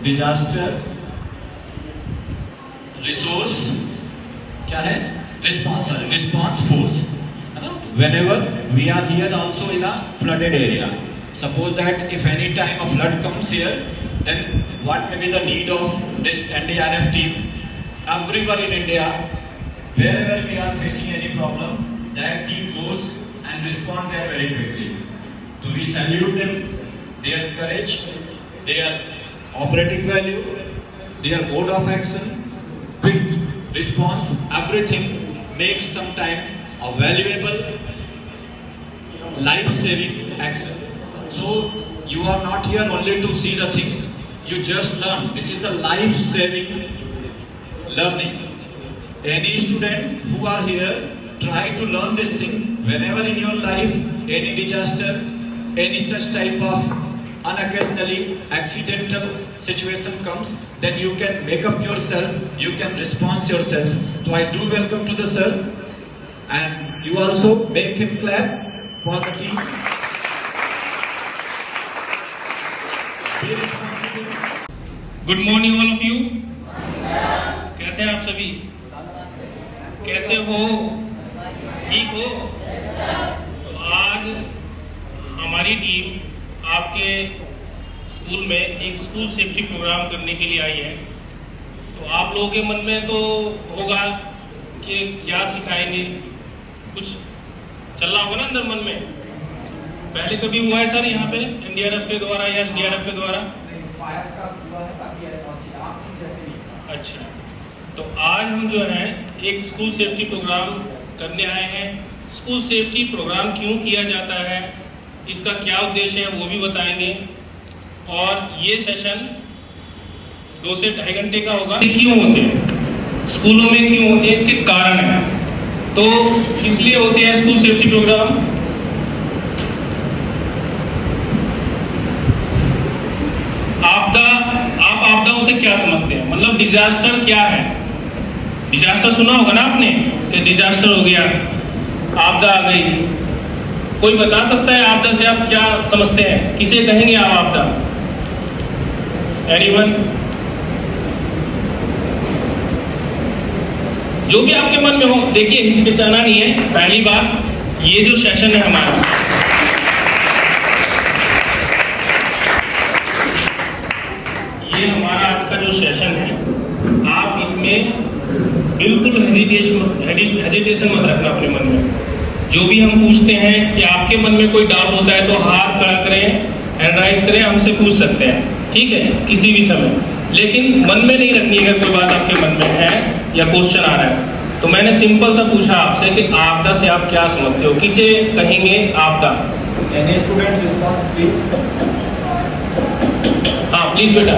Disaster resource क्या है, response force है ना. Whenever we are here also in a flooded area, suppose that if any time a flood comes here, then what may be the need of this NDRF team. Everywhere in India, wherever we are facing any problem, that team goes and respond there very quickly. So we salute them, their courage, their operating value, their mode of action, quick response, everything makes sometime a valuable life-saving action. So you are not here only to see the things, you just learn. This is the life-saving learning. Any student who are here, try to learn this thing. Whenever in your life any disaster, any such type of unoccasionally accidental situation comes, then you can make up yourself, you can respond yourself. So I do welcome to the sir, and you also make him clap for the team. Good morning all of you. कैसे हैं आप सभी? कैसे हो? ठीक हो? तो आज हमारी टीम आपके स्कूल में एक स्कूल सेफ्टी प्रोग्राम करने के लिए आई है. तो आप लोगों के मन में तो होगा कि क्या सिखाएंगे, कुछ चल रहा होगा ना अंदर मन में. पहले कभी हुआ है सर यहाँ पे एनडीआरएफ के द्वारा या एसडीआरएफ के द्वारा? फायर का हुआ है, बाकी आपकी जैसे नहीं. अच्छा, तो आज हम जो है एक स्कूल सेफ्टी प्रोग्राम करने आए हैं. स्कूल सेफ्टी प्रोग्राम क्यों किया जाता है, इसका क्या उद्देश्य है वो भी बताएंगे. और ये सेशन 2 से 2.5 घंटे का होगा. क्यों होते हैं स्कूलों में, क्यों होते हैं, इसके कारण है. तो इसलिए होते हैं स्कूल सेफ्टी प्रोग्राम. आप आपदाओं से क्या समझते हैं, मतलब डिजास्टर क्या है? डिजास्टर सुना होगा ना आपने कि डिजास्टर हो गया, आपदा आ गई. कोई बता सकता है आपदा से आप क्या समझते हैं, किसे कहेंगे आप आपदा? एनीवन? जो भी आपके मन में हो. देखिए हिचकिचाना नहीं है. पहली बात, ये जो सेशन है हमारा, ये हमारा आज का जो सेशन है, आप इसमें बिल्कुल हेजिटेशन मत रखना अपने मन में. जो भी हम पूछते हैं कि आपके मन में कोई डाउट होता है तो हाथ खड़ा करें, हैंड राइज करें, हमसे पूछ सकते हैं. ठीक है, किसी भी समय. लेकिन मन में नहीं रखनी अगर कोई बात आपके मन में है या क्वेश्चन आ रहा है. तो मैंने सिंपल सा पूछा आपसे कि आपदा से आप क्या समझते हो, किसे कहेंगे आपदा? Any student response please. हाँ प्लीज बेटा.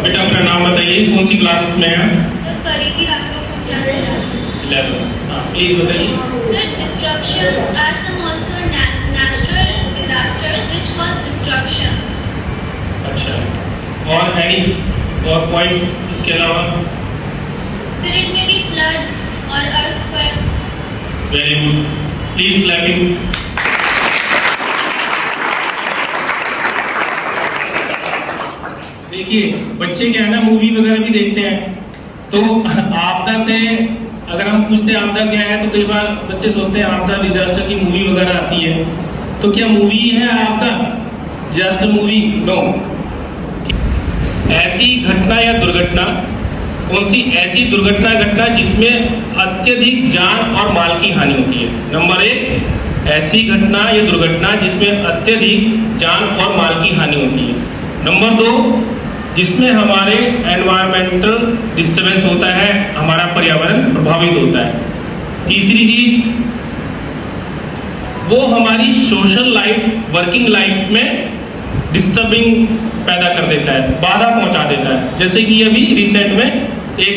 बेटा अपना नाम बताइए, कौन सी क्लास में है? 11. हाँ प्लीज बताइए. Disruptions are some also natural disasters which cause destruction. अच्छा, और एनी और पॉइंट्स इसके अलावा? Sir, it may be flood or earthquake. Very good. Please clapping. देखिए बच्चे क्या है ना, मूवी वगैरह भी देखते हैं. तो आपदा से अगर हम पूछते हैं आपदा क्या है, तो कई बार बच्चे सोचते हैं आपदा डिजास्टर की मूवी वगैरह आती है. तो क्या मूवी है आपदा, डिजास्टर मूवी? नो. ऐसी घटना या दुर्घटना, कौन सी ऐसी दुर्घटना घटना जिसमें अत्यधिक जान और माल की हानि होती है. नंबर 1, ऐसी घटना या दुर्घटना जिसमें अत्यधिक जान और माल की हानि होती है. नंबर 2, जिसमें हमारे एनवायरमेंटल डिस्टर्बेंस होता है, हमारा पर्यावरण प्रभावित होता है. तीसरी चीज, वो हमारी सोशल लाइफ, वर्किंग लाइफ में डिस्टर्बिंग पैदा कर देता है, बाधा पहुंचा देता है. जैसे कि अभी रिसेंट में एक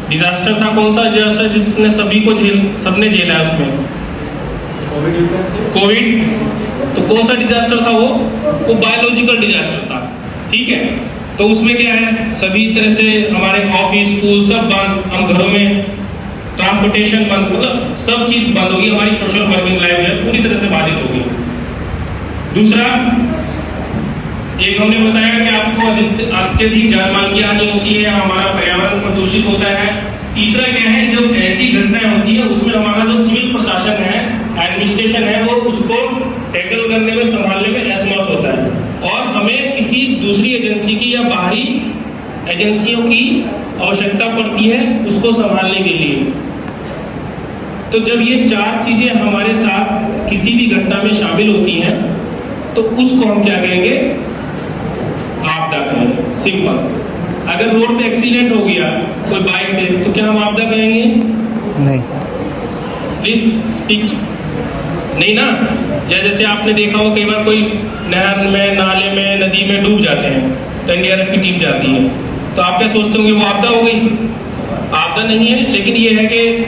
डिजास्टर था. कौन सा डिजास्टर जिसने सभी को सबने झेला है उसमें? कोविड. तो कौन सा डिजास्टर था वो बायोलॉजिकल डिजास्टर था. ठीक है, तो उसमें क्या है, सभी तरह से हमारे ऑफिस, स्कूल सब बंद, हम घरों में ट्रांसपोर्टेशन बंद, मतलब सब चीज बंद होगी, हमारी सोशल वर्किंग लाइफ जो है पूरी तरह से बाधित होगी। दूसरा, एक हमने बताया कि आपको अत्यधिक जानमाल की हानि होती है, हमारा पर्यावरण प्रदूषित होता है। तीसरा क्या है, जब ऐसी घटनाएं होती है उसमें हमारा जो सिविल प्रशासन है, एडमिनिस्ट्रेशन है, वो उसको टैकल करने में, संभालने में असमर्थ होता है और हमें किसी दूसरी एजेंसी की या बाहरी एजेंसियों की आवश्यकता पड़ती है उसको संभालने के लिए। तो जब ये चार चीजें हमारे साथ किसी भी घटना में शामिल होती हैं तो उसको हम क्या कहेंगे, आपदा कहेंगे, सिंपल। अगर रोड पे एक्सीडेंट हो गया कोई बाइक से तो क्या हम आपदा कहेंगे? नहीं। Please speak. नहीं ना। जैसे आपने देखा हो कई बार कोई नहर में, नाले में, नदी में डूब जाते हैं तो एनडीआरएफ की टीम जाती है, तो आप क्या सोचते होंगे वो आपदा हो गई? आपदा नहीं है, लेकिन ये है कि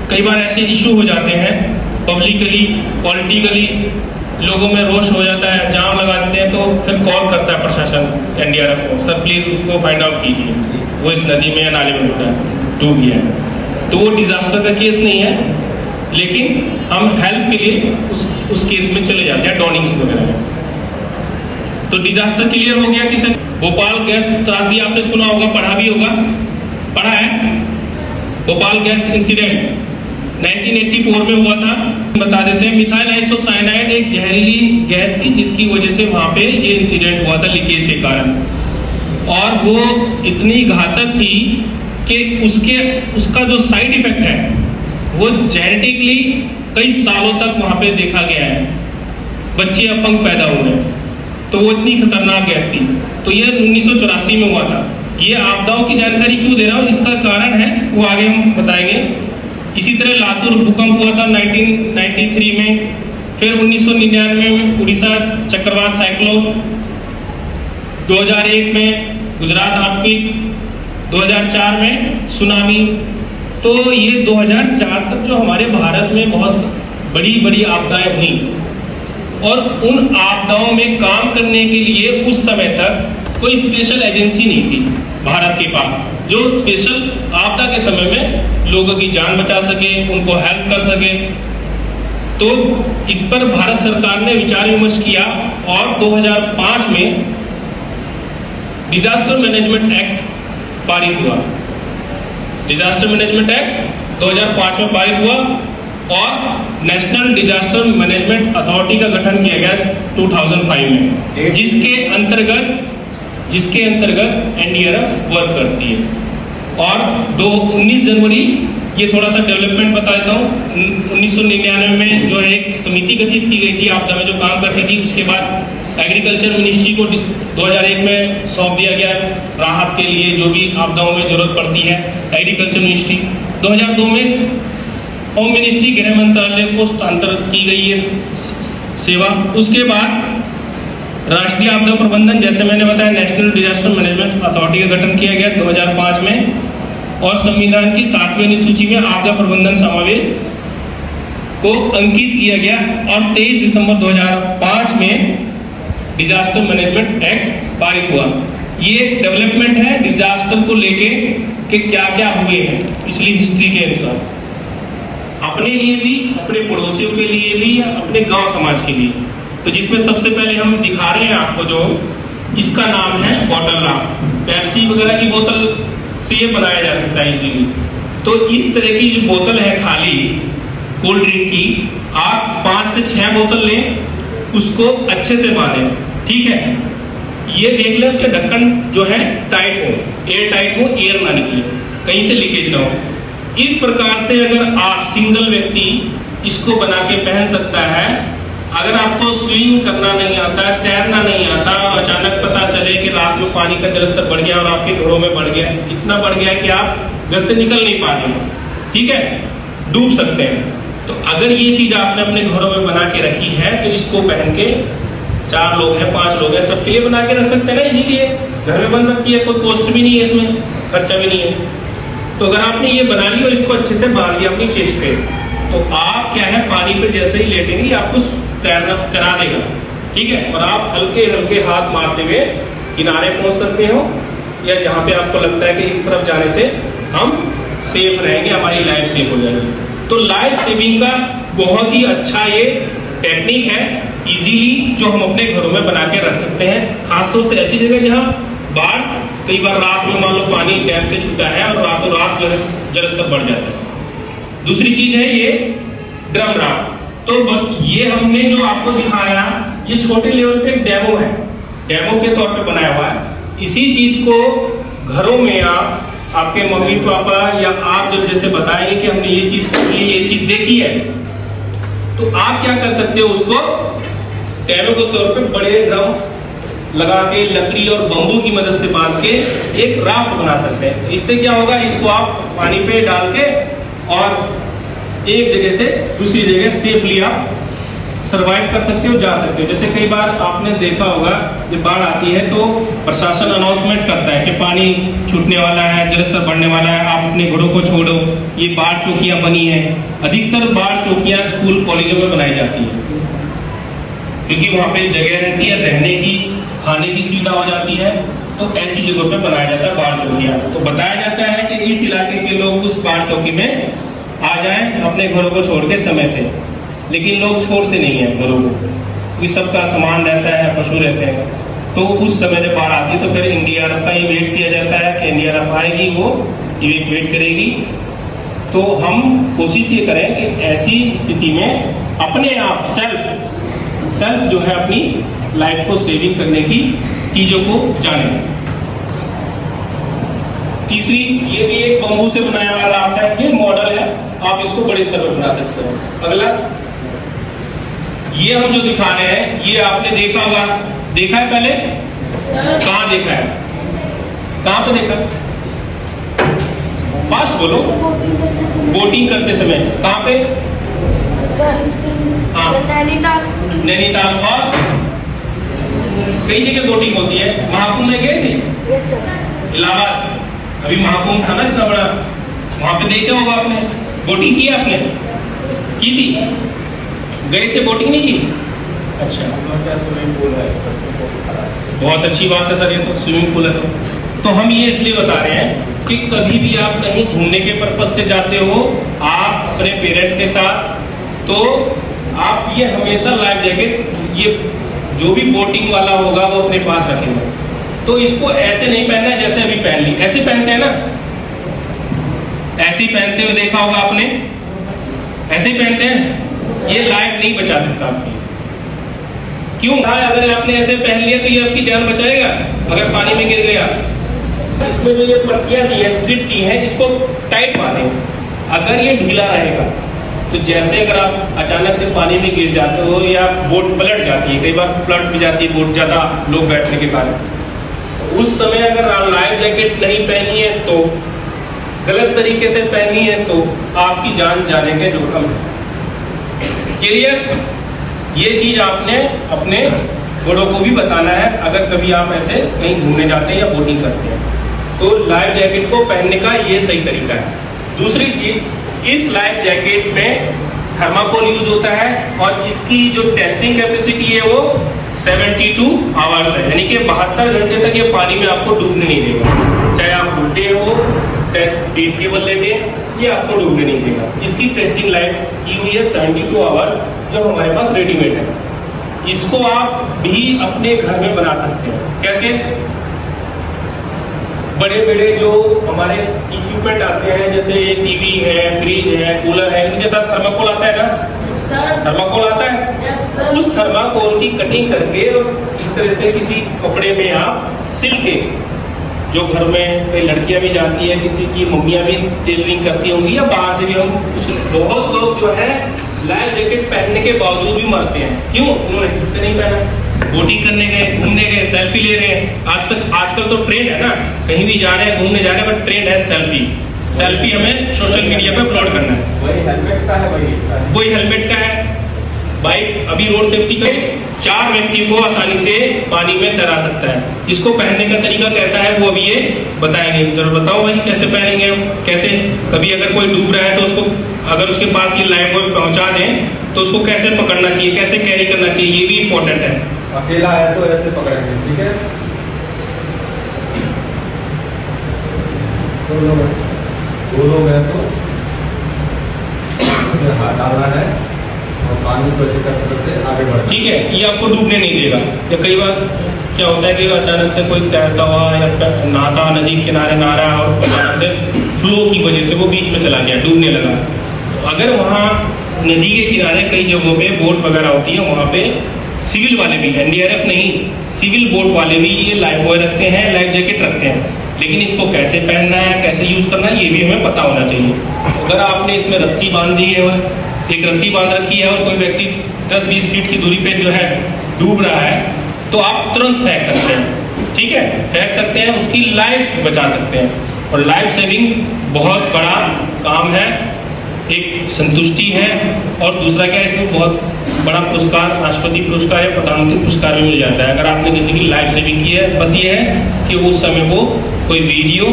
कई बार ऐसे इश्यू हो जाते हैं पब्लिकली, पॉलिटिकली, लोगों में रोष हो जाता है, जाम लगा देते हैं, तो फिर कॉल करता है प्रशासन एनडीआरएफ को, सर प्लीज उसको फाइंड आउट कीजिए, वो इस नदी में या नाले में डूब गया है। तो वो डिजास्टर का केस नहीं है, लेकिन हम हेल्प के लिए उस केस में चले जाते हैं, डॉनिंग्स वगैरह में। तो डिजास्टर क्लियर हो गया। किसी भोपाल गैस त्रासदी आपने सुना होगा, पढ़ा भी होगा, पढ़ा है। भोपाल गैस इंसिडेंट 1984 में हुआ था। बता देते हैं, मिथाइल आइसोसाइनाइड एक जहरीली गैस थी जिसकी वजह से वहां पे ये इंसिडेंट हुआ था लीकेज के कारण, और वो इतनी घातक थी कि उसका जो साइड इफेक्ट है वो जेनेटिकली कई सालों तक वहां पे देखा गया है, बच्चे अपंग पैदा हुए, तो वो इतनी खतरनाक गैस थी। तो ये 1984 में हुआ था। ये आपदाओं की जानकारी क्यों दे रहा हूँ, इसका कारण है वो आगे हम बताएंगे। इसी तरह लातूर भूकंप हुआ था 1993 में, फिर 1999 में उड़ीसा चक्रवात साइक्लोन, 2001 में गुजरात अर्थक्वेक, 2004 में सुनामी। तो ये 2004 तक जो हमारे भारत में बहुत बड़ी बड़ी आपदाएं हुई, और उन आपदाओं में काम करने के लिए उस समय तक कोई स्पेशल एजेंसी नहीं थी भारत के पास, जो स्पेशल आपदा के समय में लोगों की जान बचा सके, उनको हेल्प कर सके। तो इस पर भारत सरकार ने विचार विमर्श किया और 2005 में डिजास्टर मैनेजमेंट एक्ट पारित हुआ। डिजास्टर मैनेजमेंट एक्ट 2005 में पारित हुआ और नेशनल डिजास्टर मैनेजमेंट अथॉरिटी का गठन किया गया 2005 में, जिसके अंतर्गत एनडीआरएफ वर्क करती है। और 19 जनवरी, ये थोड़ा सा डेवलपमेंट बता देता हूँ, 1999 में जो है एक समिति गठित की गई थी आपदा में जो काम करती थी, उसके बाद एग्रीकल्चर मिनिस्ट्री को 2001 में सौंप दिया गया राहत के लिए, जो भी आपदाओं में जरूरत पड़ती है, एग्रीकल्चर मिनिस्ट्री। 2002 में होम मिनिस्ट्री, गृह मंत्रालय को हस्तांतरित की गई ये सेवा। उसके बाद राष्ट्रीय आपदा प्रबंधन, जैसे मैंने बताया, नेशनल डिजास्टर मैनेजमेंट अथॉरिटी का गठन किया गया 2005 में, और संविधान की 7वीं अनुसूची में आपदा प्रबंधन समावेश को अंकित किया गया, और 23 दिसंबर 2005 में डिजास्टर मैनेजमेंट एक्ट पारित हुआ। ये डेवलपमेंट है डिजास्टर को लेके कि क्या क्या हुए हैं पिछली हिस्ट्री के अनुसार, अपने लिए भी, अपने पड़ोसियों के लिए भी, या अपने गांव समाज के लिए। तो जिसमें सबसे पहले हम दिखा रहे हैं आपको, जो इसका नाम है बॉटल राफ्ट। पेप्सी वगैरह की बोतल से ये बनाया जा सकता है इजीली। तो इस तरह की जो बोतल है खाली कोल्ड ड्रिंक की, आप 5 से 6 बोतल लें, उसको अच्छे से बांधें, ठीक है। ये देख लें उसके ढक्कन जो है टाइट हो, एयर टाइट हो, एयर ना निकले, कहीं से लीकेज ना हो। इस प्रकार से अगर आप सिंगल व्यक्ति इसको बना के पहन सकता है, अगर आपको स्विमिंग करना नहीं आता, तैरना नहीं आता, अचानक पता चले कि रात में पानी का जलस्तर बढ़ गया और आपके घरों में बढ़ गया, इतना बढ़ गया कि आप घर से निकल नहीं पा रहे, ठीक है, डूब सकते हैं। तो अगर ये चीज आपने अपने घरों में बना के रखी है तो इसको पहन के 4 लोग हैं, 5 लोग हैं, सबके लिए बना के रख सकते हैं ना, इजीली है, घर में बन सकती है, कोई कॉस्ट भी नहीं है इसमें, खर्चा भी नहीं है। तो अगर आपने ये बना ली और इसको अच्छे से बांध लिया अपनी चेस्ट पे, तो आप क्या है, पानी पे जैसे ही लेटेंगे आपको तैरा देगा, ठीक है। और आप हल्के हल्के हाथ मारते हुए किनारे पहुंच सकते हो, या जहां पे आपको लगता है कि इस तरफ जाने से हम सेफ रहेंगे, हमारी लाइफ सेफ हो जाएगी। तो लाइफ सेविंग का बहुत ही अच्छा ये टेक्निक है, इजीली जो हम अपने घरों में बना के रख सकते हैं, खासतौर से ऐसी जगह जहाँ बाढ़, कई बार रात में मान लो पानी डैम से छूटा है और रातों रात जो है जलस्तर बढ़ जाता है। दूसरी चीज है ये ड्रम राफ्ट। तो ये हमने जो आपको दिखाया ये छोटे लेवल पे एक डेमो है, डेमो के तौर पे बनाया हुआ है। इसी चीज को घरों में आप, आपके मम्मी पापा या आप जब जैसे बताएंगे कि हमने ये चीज सीखी, ये चीज देखी है, तो आप क्या कर सकते हो, उसको डेमो के तौर पे बड़े ड्रम लगा के लकड़ी और बम्बू की मदद से बांध के एक राफ्ट बना सकते हैं। तो इससे क्या होगा, इसको आप पानी पे डाल के और एक जगह से दूसरी जगह सेफली आप सरवाइव कर सकते हो, जा सकते हो। जैसे कई बार आपने देखा होगा जब बाढ़ आती है तो प्रशासन अनाउंसमेंट करता है कि पानी छूटने वाला है, जलस्तर बढ़ने वाला है, आप अपने घरों को छोड़ो। ये बाढ़ चौकियां बनी है, अधिकतर बाढ़ चौकियां स्कूल कॉलेजों में बनाई जाती है, क्योंकि वहाँ पे जगह रहती है रहने की, खाने की सुविधा हो जाती है, तो ऐसी जगहों पे बनाया जाता है बाढ़ चौकियां। तो बताया जाता है कि इस इलाके के लोग उस बाढ़ चौकी में आ जाएं अपने घरों को छोड़ के समय से, लेकिन लोग छोड़ते नहीं हैं घरों को, क्योंकि सबका सामान रहता है, पशु रहते हैं। तो उस समय जब बाढ़ आती है तो फिर एनडीआरएफ का ये वेट किया जाता है कि एनडीआरएफ आएगी, वो इवैक्यूएट करेगी। तो हम कोशिश ये करें कि ऐसी स्थिति में अपने आप सेल्फ जो है अपनी लाइफ को सेविंग करने की चीजों को जाने। तीसरी, ये भी एक बम्बू से बनाया हुआ राफ्ट है, ये मॉडल है, आप इसको बड़े स्तर पर बना सकते हो। अगला, ये हम जो दिखा रहे हैं ये आपने देखा होगा, देखा है पहले? कहाँ देखा है, कहाँ पे देखा? फास्ट बोलो। बोटिंग करते समय कहाँ पे? हाँ, नैनीताल और कई जगह बोटिंग होती है। महाकुंभ में गए थे, इलाहाबाद, अभी महाकुंभ था ना इतना बड़ा, वहां पे देखा होगा आपने, बोटिंग की आपने? की थी? गए थे, बोटिंग नहीं की? अच्छा, स्विमिंग पूल है, बहुत अच्छी बात है सर, ये तो स्विमिंग पूल है। तो हम ये इसलिए बता रहे हैं कि कभी भी आप कहीं घूमने के पर्पज से जाते हो, आप अपने पेरेंट्स के साथ, तो आप ये हमेशा लाइफ जैकेट, ये जो भी बोटिंग वाला होगा वो अपने पास रखेंगे। तो इसको ऐसे नहीं पहनना है जैसे अभी पहन ली, ऐसे पहनते हैं ना, ऐसे ही पहनते हुए देखा होगा आपने, ऐसे ही पहनते हैं। ये लाइफ नहीं बचा सकता आपकी। क्यों? अगर आपने ऐसे पहन लिया तो ये आपकी जान बचाएगा अगर पानी में गिर गया। इसमें जो ये पट्टियां दी है, स्ट्रिप दी है, इसको टाइट बांधे। अगर ये ढीला रहेगा तो जैसे अगर आप अचानक से पानी में गिर जाते हो या बोट पलट जाती है, कई बार पलट भी जाती है बोट ज्यादा लोग बैठने के कारण, उस समय अगर लाइफ जैकेट नहीं पहनी है तो, गलत तरीके से पहनी है तो आपकी जान जाने के जोखिम है। क्लियर? ये चीज आपने अपने बड़ों को भी बताना है अगर कभी आप ऐसे कहीं घूमने जाते हैं या बोटिंग करते हैं, तो लाइफ जैकेट को पहनने का ये सही तरीका है। दूसरी चीज, इस लाइफ जैकेट में थर्माकोल यूज होता है और इसकी जो टेस्टिंग कैपेसिटी है वो 72 आवर्स है, यानी कि 72 घंटे तक ये पानी में आपको डूबने नहीं देगा। चाहे आप उल्टे हो, चाहे पेट के बल लेटे, ये आपको डूबने नहीं देगा। इसकी टेस्टिंग लाइफ की हुई है 72 आवर्स, जो हमारे पास रेडीमेड है। इसको आप भी अपने घर में बना सकते हैं। कैसे? बड़े बड़े जो हमारे इक्विपमेंट आते हैं, जैसे टीवी है, फ्रिज है, कूलर है, इनके साथ थर्माकोल आता है ना, थर्माकोल आता है। उस थर्माकोल की कटिंग करके इस तरह से किसी कपड़े में आप सिल के, जो घर में कई लड़कियां भी जाती है, किसी की मम्मियां भी टेलरिंग करती होंगी या बाहर से भी हम, बहुत लोग जो है लाइफ जैकेट पहनने के बावजूद भी मरते हैं। क्यों? उन्होंने ठीक से नहीं पहना। बोटिंग करने गए, घूमने गए, सेल्फी ले रहे हैं। आजकल तो ट्रेंड है ना, कहीं भी जा रहे हैं, घूमने जा रहे हैं, बट ट्रेंड है सेल्फी हमें सोशल मीडिया पे अपलोड करना है। वही हेलमेट का है, वही हेलमेट का है। भाई अभी रोड सेफ्टी के 4 व्यक्ति को आसानी से पानी में तैरा सकता है। इसको पहनने का तरीका कैसा है वो अभी ये बताएंगे। जरूर बताओ भाई कैसे पहनेंगे हम, कैसे? कभी अगर कोई डूब रहा है तो उसको, अगर उसके पास ये लाइफ बॉय पहुंचा दें तो उसको कैसे पकड़ना चाहिए, कैसे कैरी करना चाहिए, ये भी इंपॉर्टेंट है। अकेला है तो ऐसे पकड़ेंगे, ठीक है? 2 लोग हैं तो उसे हाथ डालना है और पानी को ऐसे करते करते आगे बढ़ना। ठीक है, ये आपको डूबने नहीं देगा। या कई बार क्या होता है कि अचानक से कोई तैरता हुआ या नहाता नदी के किनारे नहा रहा है और अचानक से फ्लो की वजह से वो बीच में चला गया, डूबने लगा। तो अगर वहाँ नदी के किनारे कई जगहों पे बोट वगैरह होती है, वहाँ पे सिविल वाले भी, एनडीआरएफ नहीं, सिविल बोट वाले भी ये लाइफ बॉय रखते हैं, लाइफ जैकेट रखते हैं। लेकिन इसको कैसे पहनना है, कैसे यूज करना है, ये भी हमें पता होना चाहिए। अगर आपने इसमें रस्सी बांध दी है, एक रस्सी बांध रखी है और कोई व्यक्ति 10-20 फीट की दूरी पे जो है डूब रहा है, तो आप तुरंत फेंक सकते हैं। ठीक है, फेंक सकते हैं, उसकी लाइफ बचा सकते हैं। और लाइफ सेविंग बहुत बड़ा काम है, एक संतुष्टि है। और दूसरा क्या है, इसमें बहुत बड़ा पुरस्कार, राष्ट्रपति पुरस्कार या प्रधानमंत्री पुरस्कार भी मिल जाता है अगर आपने किसी की लाइफ सेविंग की है। बस ये है कि उस समय वो कोई वीडियो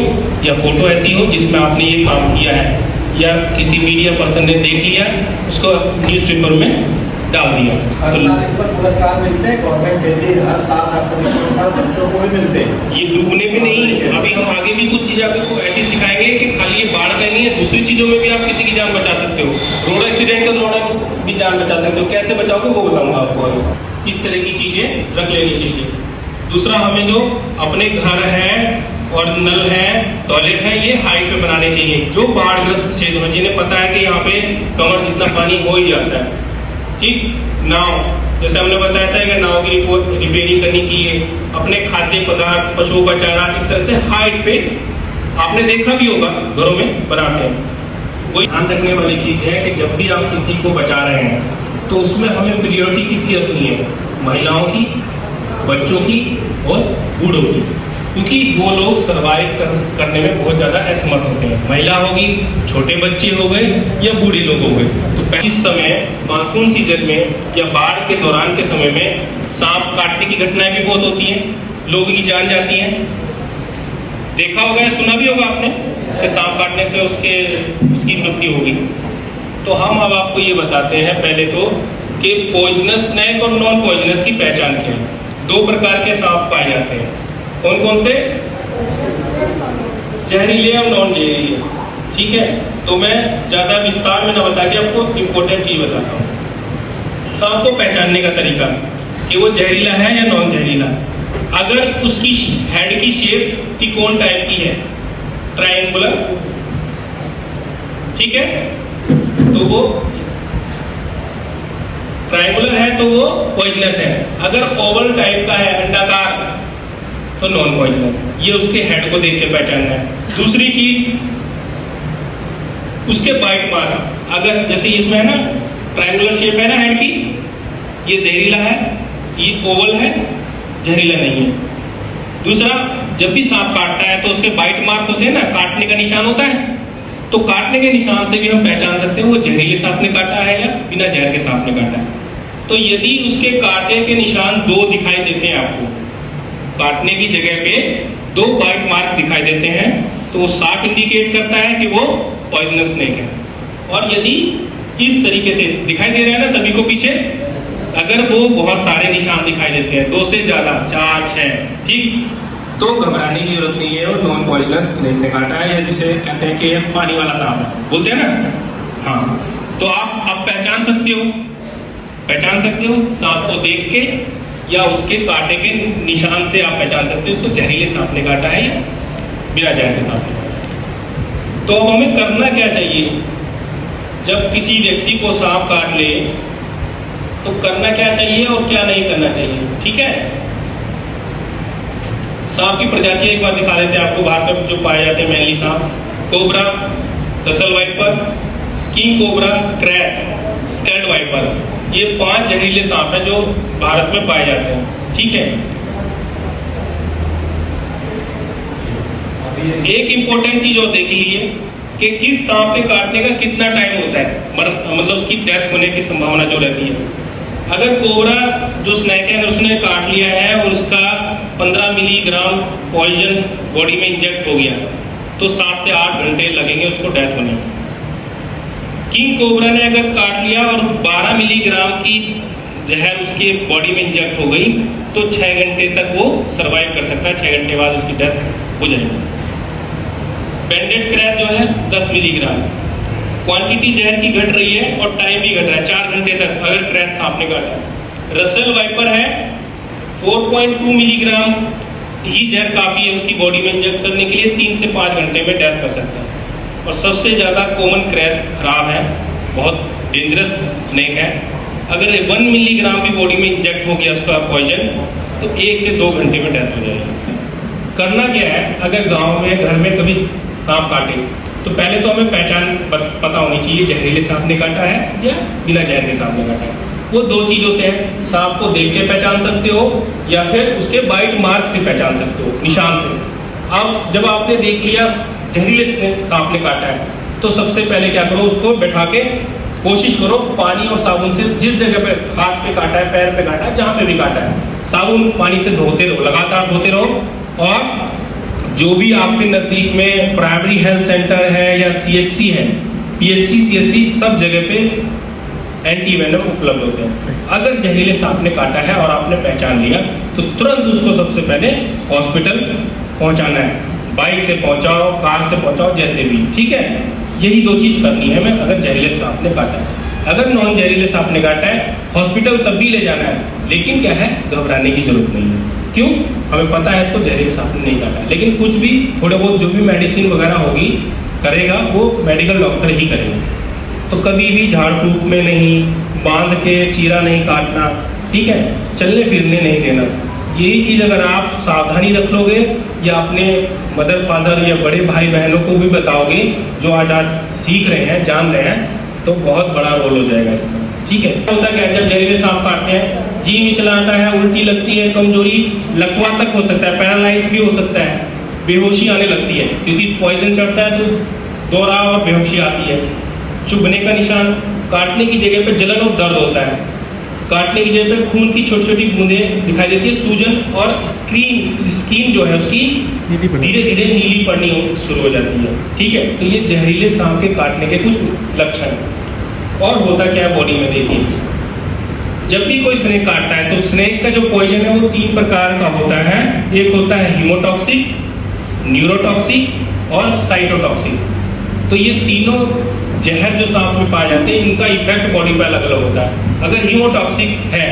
या फोटो ऐसी हो जिसमें आपने ये काम किया है, या किसी मीडिया पर्सन ने देख लिया, उसको न्यूज़पेपर में डाल दिया। हर साल इस पर पुरस्कार मिलते हैं, गवर्नमेंट देती है, हर साल राष्ट्रपति पुरस्कार बच्चों को भी मिलते हैं। ये डूबने में नहीं, अभी हम आगे भी कुछ चीज़ें आपको ऐसी सिखाएंगे कि खाली ये बाढ़ में नहीं है, दूसरी चीज़ों में भी आप किसी की जान बचा सकते हो। रोड एक्सीडेंट के दौरान भी जान बचा सकते हो। कैसे बचाओगे वो बताऊंगा आपको। इस तरह की चीज़ें रख लेनी चाहिए। दूसरा, हमें जो अपने घर है और नल है, टॉयलेट है, ये हाइट पे बनाने चाहिए। जो बाढ़ग्रस्त क्षेत्र में, जिन्हें पता है कि यहाँ पे कमर जितना पानी हो ही जाता है। ठीक, नाव, जैसे हमने बताया था कि नाव की रिपेयरिंग करनी चाहिए। अपने खाद्य पदार्थ, पशुओं का चारा, इस तरह से हाइट पे आपने देखा भी होगा घरों में बनाते हैं। वही ध्यान रखने वाली चीज है कि जब भी आप किसी को बचा रहे हैं तो उसमें हमें प्रियोरिटी किसी रखनी है, महिलाओं की, बच्चों की और बूढ़ों की, क्योंकि वो लोग सर्वाइव करने में बहुत ज़्यादा असमर्थ होते हैं। महिला होगी, छोटे बच्चे हो गए या बूढ़े लोग हो गए। तो इस समय मानसून सीजन में या बाढ़ के दौरान के समय में सांप काटने की घटनाएं भी बहुत होती हैं, लोगों की जान जाती है। देखा होगा या सुना भी होगा आपने कि सांप काटने से उसकी मृत्यु होगी। तो हम अब आपको ये बताते हैं पहले तो कि पॉइजनस स्नेक और नॉन पॉइजनस की पहचान क्या है। 2 प्रकार के सांप पाए जाते हैं। कौन कौन से? जहरीले और नॉन जहरीले। ठीक है, तो मैं ज्यादा विस्तार में ना बता के आपको इंपॉर्टेंट चीज बताता हूँ। सांप को पहचानने का तरीका कि वो जहरीला है या नॉन जहरीला। अगर उसकी हेड की शेप त्रिकोण टाइप की है, ट्रायंगुलर, ठीक है, तो वो ट्रायंगुलर है तो वो पॉइजनस है। अगर ओवल टाइप का है, अंडाकार, तो नॉन पॉइजनस। ये उसके हेड को देख के पहचानना है। दूसरी चीज, उसके बाइट मार्क। अगर जैसे इसमें है ना, ट्रायंगुलर शेप है ना हेड की, ये जहरीला है, ये ओवल है, जहरीला नहीं है। दूसरा, जब भी सांप काटता है तो उसके बाइट मार्क होते हैं ना, काटने का निशान होता है। तो काटने के निशान से भी हम पहचान सकते हैं वो जहरीले सांप ने काटा है या बिना जहर के सांप ने काटा है। तो यदि उसके काटे के निशान 2 दिखाई देते हैं आपको, काटने की जगह पे 2 बाइट मार्क दिखाई देते हैं, तो वो साफ इंडिकेट करता है कि वो पॉइजनस स्नेक है। और यदि इस तरीके से दिखाई दे रहा है ना सभी को पीछे, अगर वो बहुत सारे निशान दिखाई देते हैं, 2 से ज्यादा, 4, 6, ठीक, तो घबराने की जरूरत नहीं है, और नॉन पॉइजनस स्नेक ने काटा है, या जिसे कहते हैं कि पानी वाला सांप है, बोलते हैं ना। हाँ, तो आप अब पहचान सकते हो सांप को देख के, या उसके काटे के निशान से आप पहचान सकते हो उसको जहरीले सांप ने काटा है या बिना जहर के सांप ने काटा। तो अब हमें करना क्या चाहिए जब किसी व्यक्ति को सांप काट ले, तो करना क्या चाहिए और क्या नहीं करना चाहिए। ठीक है, सांप की प्रजातियां एक बार दिखा देते हैं आपको। भारत में जो पाए जाते हैं मेनली सांप, cobra, Russell viper, king cobra, krait, scaled viper, ये 5 जहरीले सांप हैं जो भारत में पाए जाते हैं। ठीक है, एक इंपॉर्टेंट चीज और देख लीजिए कि किस सांप के काटने का कितना टाइम होता है, मतलब उसकी डेथ होने की संभावना जो रहती है। अगर कोबरा जो स्नेक है, अगर उसने काट लिया है और उसका 15 मिलीग्राम पॉइजन बॉडी में इंजेक्ट हो गया, तो 7 से 8 घंटे लगेंगे उसको डेथ होने में। किंग कोबरा ने अगर काट लिया और 12 मिलीग्राम की जहर उसके बॉडी में इंजेक्ट हो गई, तो 6 घंटे तक वो सर्वाइव कर सकता है, 6 घंटे बाद उसकी डेथ हो जाएगी। बैंडेड क्रैब जो है 10 मिलीग्राम। क्वांटिटी जहर की घट रही है और टाइम भी घट रहा है 4 घंटे तक अगर क्रैब सांप ने काटा है। रसल वाइपर है 4.2 मिलीग्राम ही जहर काफी है उसकी बॉडी में इंजेक्ट करने के लिए, 3 से 5 घंटे में डेथ कर सकता है। और सबसे ज्यादा कॉमन क्रैब खराब है, बहुत डेंजरस स्नेक है। अगर 1 मिलीग्राम भी बॉडी में इंजेक्ट हो गया उसका पॉइजन तो 1 से 2 घंटे में डेथ हो जाएगी। करना क्या है, अगर गांव में घर में कभी सांप काटे तो पहले तो हमें पहचान पता होनी चाहिए जहरीले सांप ने काटा है या बिना जहर के सांप ने काटा है। वो 2 चीजों से है, सांप को देख के पहचान सकते हो या फिर उसके बाइट मार्क से पहचान सकते हो, निशान से। अब जब आपने देख लिया जहरीले सांप ने काटा है तो सबसे पहले क्या करो, उसको बैठा के कोशिश करो पानी और साबुन से, जिस जगह पे हाथ पे काटा है, पैर पे काटा है, जहां पे भी काटा है, साबुन पानी से धोते रहो, लगातार धोते रहो। और जो भी आपके नजदीक में प्राइमरी हेल्थ सेंटर है या CHC है, PHC CHC सब जगह पे एंटी वेनम उपलब्ध होते हैं। अगर जहरीले सांप ने काटा है और आपने पहचान लिया तो तुरंत उसको सबसे पहले हॉस्पिटल पहुंचाना है। बाइक से पहुंचाओ, कार से पहुंचाओ, जैसे भी, ठीक है। यही 2 चीज करनी है हमें अगर जहरीले सांप ने काटा है। अगर नॉन जहरीले सांप ने काटा है हॉस्पिटल तब भी ले जाना है, लेकिन क्या है, घबराने की जरूरत नहीं है। क्यों? हमें पता है इसको जहरीले सांप ने नहीं काटा, लेकिन कुछ भी थोड़े बहुत जो भी मेडिसिन वगैरह होगी करेगा वो मेडिकल डॉक्टर ही करेगा। तो कभी भी झाड़ फूक में नहीं, बांध के चीरा नहीं काटना, ठीक है, चलने फिरने नहीं देना। यही चीज अगर आप सावधानी रख लोगे या अपने मदर फादर या बड़े भाई बहनों को भी बताओगे जो आज सीख रहे हैं, जान रहे हैं, तो बहुत बड़ा रोल हो जाएगा इसका, ठीक है। होता क्या है, जब जहरीले सांप काटते हैं जी मिचला आता है, उल्टी लगती है, कमजोरी, लकवा तक हो सकता है, पैरालाइज भी हो सकता है, बेहोशी आने लगती है क्योंकि पॉइजन चढ़ता है तो दौरा और बेहोशी आती है। चुभने का निशान, काटने की जगह पे जलन और दर्द होता है, काटने की जगह पे खून की छोटी छोटी बूंदें दिखाई देती है, सूजन और स्किन जो है उसकी धीरे धीरे नीली पड़नी शुरू हो जाती है, ठीक है। तो ये जहरीले सांप के काटने के कुछ लक्षण हैं। और होता क्या है बॉडी में, देखिए, जब भी कोई स्नेक काटता है तो स्नेक का जो पॉइजन है वो 3 प्रकार का होता है। एक होता है हीमोटॉक्सिक, न्यूरोटॉक्सिक और साइटोटॉक्सिक। तो ये तीनों जहर जो सांप में पाए जाते हैं इनका इफेक्ट बॉडी पर अलग अलग होता है। अगर हीमोटॉक्सिक है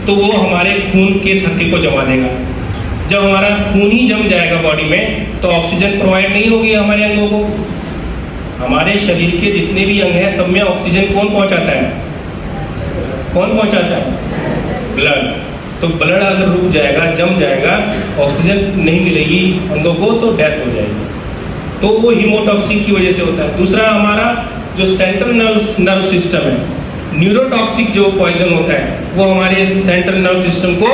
तो वो हमारे खून के थक्के को जमा देगा। जब हमारा खून ही जम जाएगा बॉडी में तो ऑक्सीजन प्रोवाइड नहीं होगी हमारे अंगों को। हमारे शरीर के जितने भी अंग हैं सब में ऑक्सीजन कौन पहुंचाता है? कौन पहुंचाता है? ब्लड। तो ब्लड अगर रुक जाएगा, जम जाएगा, ऑक्सीजन नहीं मिलेगी अंगों को तो डेथ हो जाएगी। तो वो हीमोटॉक्सिक की वजह से होता है। दूसरा हमारा जो सेंट्रल नर्व सिस्टम है, न्यूरोटॉक्सिक जो पॉइजन होता है वो हमारे सेंट्रल नर्व सिस्टम को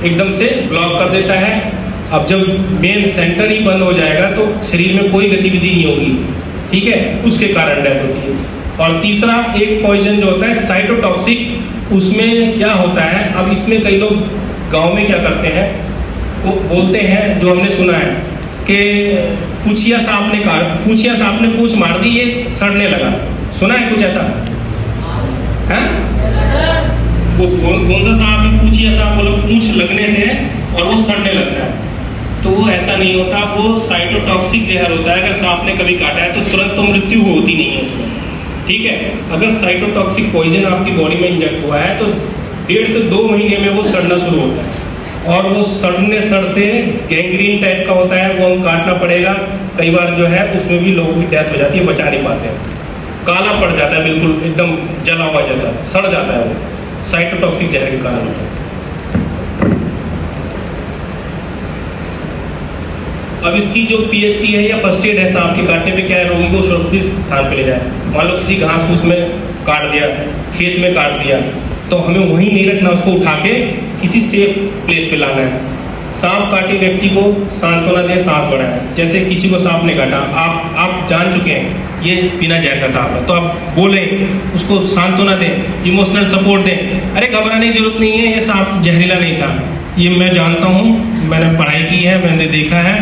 एकदम से ब्लॉक कर देता है। अब जब मेन सेंटर ही बंद हो जाएगा तो शरीर में कोई गतिविधि नहीं होगी, ठीक है, उसके कारण डेथ होती है। और तीसरा एक पॉइजन जो होता है साइटोटॉक्सिक, उसमें क्या होता है, अब इसमें कई लोग गांव में क्या करते हैं, वो बोलते हैं, जो हमने सुना है कि पूछिया सांप ने पूंछ मार दी, ये सड़ने लगा। सुना है कुछ ऐसा? है वो कौन सा सांप है? पूछिया सांप, बोलो पूंछ लगने से और वो सड़ने लगता है। तो वो ऐसा नहीं होता, वो साइटोटॉक्सिक जहर होता है। अगर सांप ने कभी काटा है तो तुरंत तो मृत्यु होती नहीं है उसमें, ठीक है। अगर साइटोटॉक्सिक पॉइजन आपकी बॉडी में इंजेक्ट हुआ है तो 1.5 से 2 महीने में वो सड़ना शुरू होता है। और वो सड़ते गैंग्रीन टाइप का होता है, वो हम काटना पड़ेगा। कई बार जो है उसमें भी लोगों की डेथ हो जाती है, बचा नहीं पाते हैं, काला पड़ जाता है, बिल्कुल एकदम जला हुआ जैसा सड़ जाता है, वो साइटोटॉक्सिक जहर के कारण होता है। अब इसकी जो PHT है या फर्स्ट एड है सांप के काटने पे, क्या है, रोगी को सुरक्षित स्थान पे ले जाए। मान लो किसी घास फूस में काट दिया, खेत में काट दिया, तो हमें वहीं नहीं रखना, उसको उठा के किसी सेफ प्लेस पे लाना है। सांप काटे व्यक्ति को सांत्वना दें, सांस बढ़ाएं। जैसे किसी को सांप ने काटा, आप जान चुके हैं ये बिना जहर का सांप है, तो आप बोलें, उसको सांत्वना दें, इमोशनल सपोर्ट दें, अरे घबराने की जरूरत नहीं है, ये सांप जहरीला नहीं था, ये मैं जानता हूँ, मैंने पढ़ाई की है, मैंने देखा है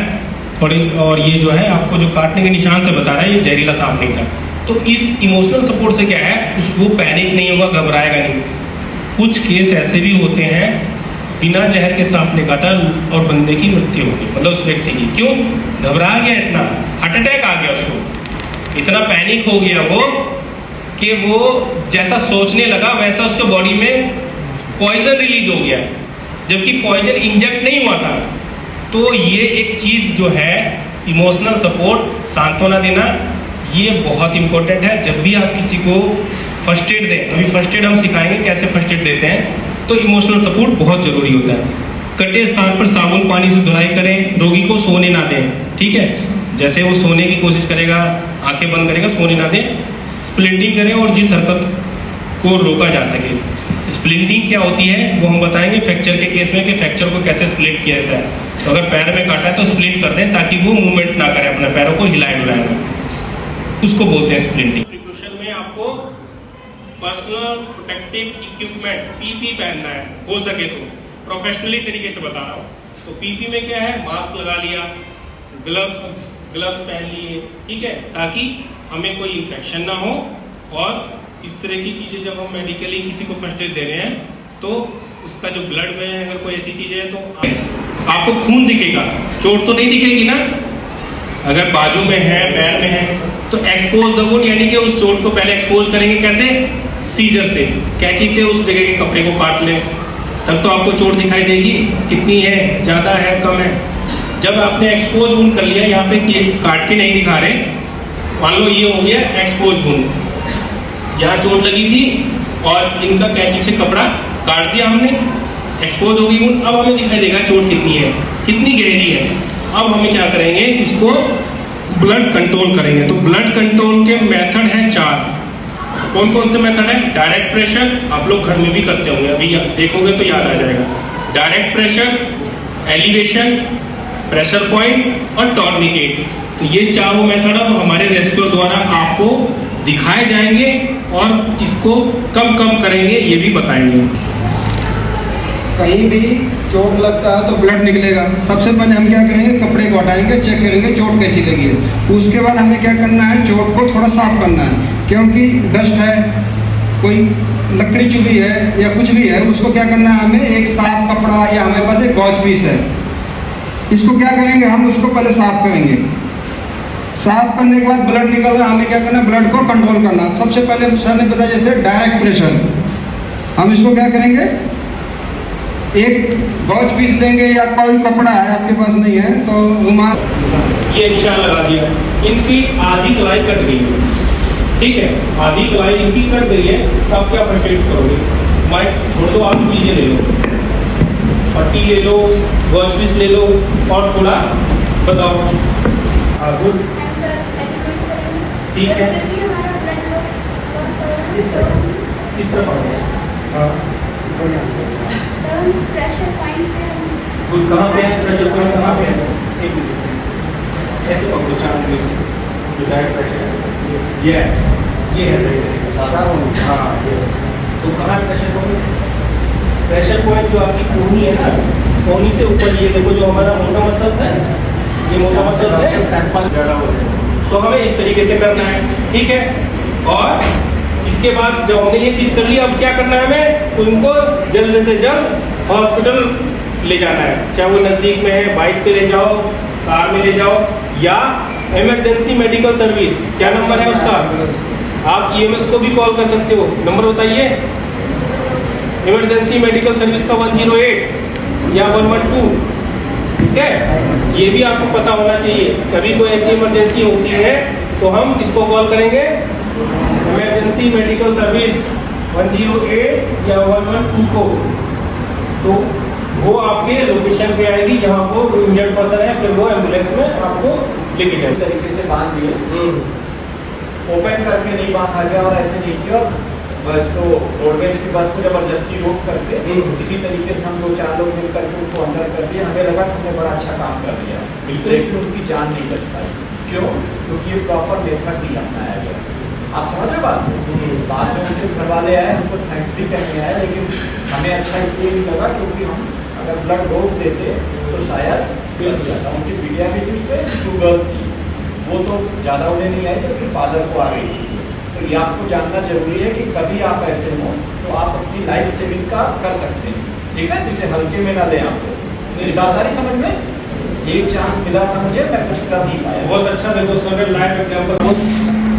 थोड़ी, और ये जो है आपको जो काटने के निशान से बता रहा है ये जहरीला सांप नहीं था। तो इस इमोशनल सपोर्ट से क्या है, उसको पैनिक नहीं होगा, घबराएगा नहीं। कुछ केस ऐसे भी होते हैं बिना जहर के सांप ने काटा और बंदे की मृत्यु हो गई, मतलब उस व्यक्ति की। क्यों? घबरा गया, इतना हार्ट अटैक आ गया उसको, इतना पैनिक हो गया वो कि वो जैसा सोचने लगा वैसा उसके बॉडी में पॉइजन रिलीज हो गया, जबकि पॉइजन इंजेक्ट नहीं हुआ था। तो ये एक चीज जो है इमोशनल सपोर्ट, सांत्वना देना, ये बहुत इंपॉर्टेंट है। जब भी आप किसी को फर्स्ट एड दें, अभी फर्स्ट एड हम सिखाएंगे कैसे फर्स्ट एड देते हैं, तो इमोशनल सपोर्ट बहुत जरूरी होता है। कटे स्थान पर साबुन पानी से धुलाई करें, रोगी को सोने ना दें, ठीक है, जैसे वो सोने की कोशिश करेगा, आंखें बंद करेगा, सोने ना दें। स्प्लिंटिंग करें और जिस हरकत को रोका जा सके। स्प्लिंटिंग क्या होती है वो हम बताएंगे फ्रैक्चर के केस में कि फ्रैक्चर को कैसे स्प्लिट किया जाता है। तो अगर पैर में काटा है तो स्प्लिट कर दें ताकि वो मूवमेंट ना करे, अपने पैरों को हिलाए डुलाए ना, उसको बोलते हैं स्प्लिंटिंग। प्रिकॉशन में आपको पर्सनल प्रोटेक्टिव इक्विपमेंट पीपी पहनना है, हो सके तो प्रोफेशनली तरीके से बता रहा हूँ। तो पीपी में क्या है, मास्क लगा लिया, ग्लव्स पहन लिए, ठीक है, ताकि हमें कोई इन्फेक्शन ना हो। और इस तरह की चीजें जब हम मेडिकली किसी को फर्स्ट एड दे रहे हैं तो उसका जो ब्लड में अगर कोई ऐसी चीजें है तो आपको खून दिखेगा, चोट तो नहीं दिखेगी ना। अगर बाजू में है, पैर में है, तो एक्सपोज द वुंड, यानी कि उस चोट को पहले एक्सपोज करेंगे कैसे, सीजर से, कैंची से उस जगह के कपड़े को काट लें, तब तो आपको चोट दिखाई देगी कितनी है, ज्यादा है, कम है। जब आपने एक्सपोज वुंड कर लिया, यहाँ पे काट के नहीं दिखा रहे, मान लो ये हो गया एक्सपोज वुंड, यहाँ चोट लगी थी और इनका कैंची से कपड़ा काट दिया हमने, एक्सपोज हो गई वुंड। अब हमें दिखाई देगा चोट कितनी है, कितनी गहरी है। अब हमें क्या करेंगे, इसको ब्लड कंट्रोल करेंगे। तो ब्लड कंट्रोल के मेथड हैं 4। कौन कौन से मेथड है? डायरेक्ट प्रेशर, आप लोग घर में भी करते होंगे, अभी देखोगे तो याद आ जाएगा। Direct pressure, elevation, pressure point और टॉर्निकेट। तो ये चारों मेथड अब हमारे रेस्क्यूअर द्वारा आपको दिखाए जाएंगे और इसको कब कब करेंगे ये भी बताएंगे। कहीं भी चोट लगता है तो ब्लड निकलेगा। सबसे पहले हम क्या करेंगे, कपड़े को हटाएंगे, चेक करेंगे चोट कैसी लगी है। उसके बाद हमें क्या करना है, चोट को थोड़ा साफ करना है, क्योंकि डस्ट है, कोई लकड़ी चुभी है या कुछ भी है, उसको क्या करना है, हमें एक साफ कपड़ा या हमारे पास एक गॉज पीस है, इसको क्या करेंगे, हम उसको पहले साफ करेंगे। साफ करने के बाद ब्लड निकल रहा है, हमें क्या करना है, ब्लड को कंट्रोल करना। सबसे पहले सर ने बताया जैसे डायरेक्ट प्रेशर, हम इसको क्या करेंगे, एक गॉज पीस लेंगे या कोई कपड़ा है आपके पास नहीं है तो रुमाल, ये निशान लगा दिया, इनकी आधी कलाई कट गई है, ठीक है, आधी कलाई इनकी कट गई है। तो आप क्या फर्स्ट एड करोगे, माइक छोड़ दो, आप चीजें ले लो, पट्टी ले लो, गॉज पीस ले लो और थोड़ा बताओ। गुड, ठीक है, इस तरफ हाँ, प्रेशर पॉइंट पे गुड, कहाँ पे है प्रेशर पॉइंट, कहाँ पे है, एक मिनट ऐसे पकड़ो, 4 मिनट से जो डायरेक्ट प्रेशर है, यस, ये है सही तरीका, हाँ यस। तो कहाँ प्रेशर पॉइंट, प्रेशर पॉइंट जो आपकी कोहनी है ना, कोहनी से ऊपर, ये देखो जो हमारा मोटा मसल्स है, ये मोटा मसल्स है, सैंपल ज़्यादा होते हैं, तो हमें इस तरीके से करना है, ठीक है। और इसके बाद जब हमने ये चीज़ कर ली, अब क्या करना है हमें, उनको जल्द से जल्द हॉस्पिटल ले जाना है, चाहे वो नज़दीक में है, बाइक पे ले जाओ, कार में ले जाओ, या इमरजेंसी मेडिकल सर्विस, क्या नंबर है उसका, आप ईएमएस को भी कॉल कर सकते हो, नंबर बताइए, इमरजेंसी मेडिकल सर्विस का 108 या 112, ठीक है। ये भी आपको पता होना चाहिए, कभी कोई ऐसी इमरजेंसी होती है तो हम किसको कॉल करेंगे, इमरजेंसी मेडिकल सर्विस 108 या 112 को। तो वो आपके लोकेशन पे आएगी जहाँ वो इंजर्ड पर्सन है, फिर वो एम्बुलेंस में आपको लेके जाएगी। तरीके से बांध दिए, ओपन करके नहीं बांधा गया और ऐसे नहीं किया, बस तो रोडवेज की बस को जबरदस्ती रोक करके इसी तरीके से हम 2-4 लोग मिल करके उनको अंदर कर दिया। हमें लगा कि हमने बड़ा अच्छा काम कर दिया, लेकिन उनकी जान नहीं बच पाई। क्यों? क्योंकि ये प्रॉपर मेथड नहीं अपनाया गया। आप समझ रहे बात को? बाद में उनके घर वाले आए, उनको थैंक्स भी करने आए, लेकिन हमें अच्छा इसलिए नहीं लगा क्योंकि हम अगर ब्लड रोक देते तो शायद मिल जाता। उनकी बिटिया भी थी, उसमें 2 गर्ल्स थी, वो तो ज़्यादा उन्हें नहीं आई, तो फिर फादर को आ गई थी। तो ये आपको जानना जरूरी है कि कभी आप ऐसे हो तो आप अपनी लाइफ सेविंग का कर सकते हैं, ठीक है। तो इसे हल्के में ना लें आपको, मेरी बात आ रही समझ में। एक चांस मिला था मुझे, मैं कुछ कर नहीं पाया। बहुत अच्छा देखो सर, लाइव एग्जाम्पल बहुत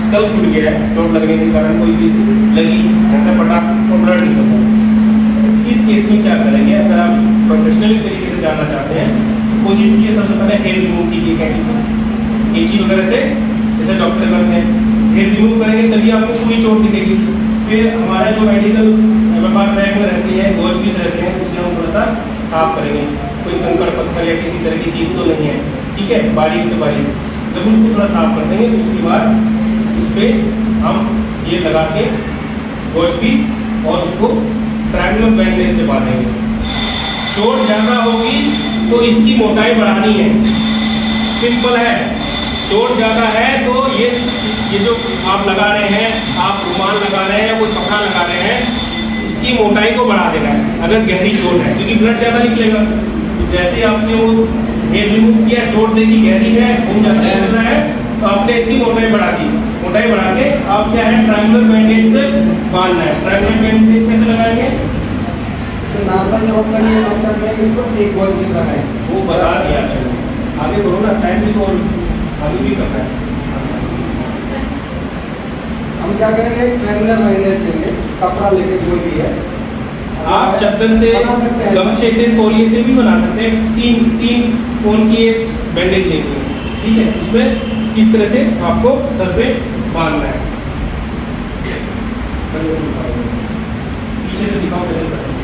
स्कल टूट गया है चोट लगने के कारण, कोई चीज लगी ऐसा पटाख तो ब्लड निकलता है। इस केस में क्या करेंगे, अगर आप प्रोफेशनली तरीके से जानना चाहते हैं, कोशिश कीजिए सबसे पहले हेयर रिमूव कीजिए कैंची से, कैंची वगैरह से, जैसे डॉक्टर करते हैं। हेयर रिमूव करेंगे तभी आपको पूरी चोट दिखेगी। फिर हमारा जो मेडिकल व्यापार बैग में रहती है, गोज पीस रहते हैं, उसे हम थोड़ा सा साफ करेंगे। कोई कंकड़ पत्थर या किसी तरह की चीज़ तो नहीं है, ठीक है, बारीक से बारीक। जब उसको थोड़ा साफ कर देंगे उसके बाद उस पर हम ये लगा के गोज पीस और उसको ट्रायंगुलर बैंडेज से बांधेंगे। चोट ज़्यादा होगी तो इसकी मोटाई बढ़ानी है, सिंपल है। चोट ज़्यादा है तो ये जो आप लगा रहे हैं, आप रुमाल लगा रहे हैं, वो कपड़ा लगा रहे हैं, इसकी मोटाई को बढ़ा देना है अगर गहरी चोट है, क्योंकि ब्लड ज़्यादा निकलेगा। तो जैसे ही आपने वो हेयर रिमूव किया, चोट देखी गहरी है, खून ज़्यादा ऐसा है, तो आपने इसकी मोटाई बढ़ा दी। मोटाई बढ़ा के आप क्या है, ट्रायंगुलर बैंडेज से बांधना है। ट्रायंगुलर बैंडेज कैसे लगाएंगे, नॉर्मल चोट लगी है तो क्या करेंगे, इसको एक गोल पीस लगाएं। वो बता दिया मैंने, आगे करो ना, टाइम भी तो आगे भी करना है। हम क्या करेंगे, ट्रायंगुलर बैंडेज लेंगे, कपड़ा लेके कोई भी है, आप चादर से, बना सकते हैं, गमछे से, तौलिए से भी बना सकते हैं। तीन कोन की एक बैंडेज लेनी है, ठीक है। उसमें इस तरह से आपको सर पे बांधना है। पीछे से दिखाओ कैसे करते हैं।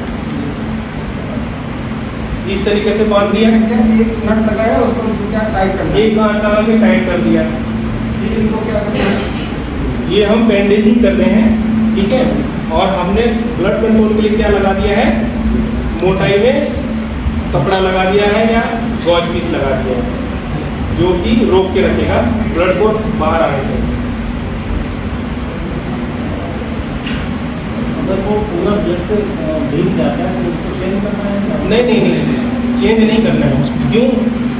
इस तरीके से बांध दिया, एक नट लगाया, उसको क्या टाइट करना है, एक गांठ लगा के टाइट कर दिया। फिर इनको क्या करना है, ये हम बैंडेजिंग कर रहे हैं, ठीक है। और हमने ब्लड कंट्रोल के लिए क्या लगा दिया है, मोटाई में कपड़ा लगा दिया है या गॉज पीस लगा दिया है, जो कि रोक के रखेगा ब्लड को बाहर आने से। अगर वो पूरा ब्लड भीग जाता है तो उसको चेंज करना है? नहीं, चेंज नहीं करना है। क्यों,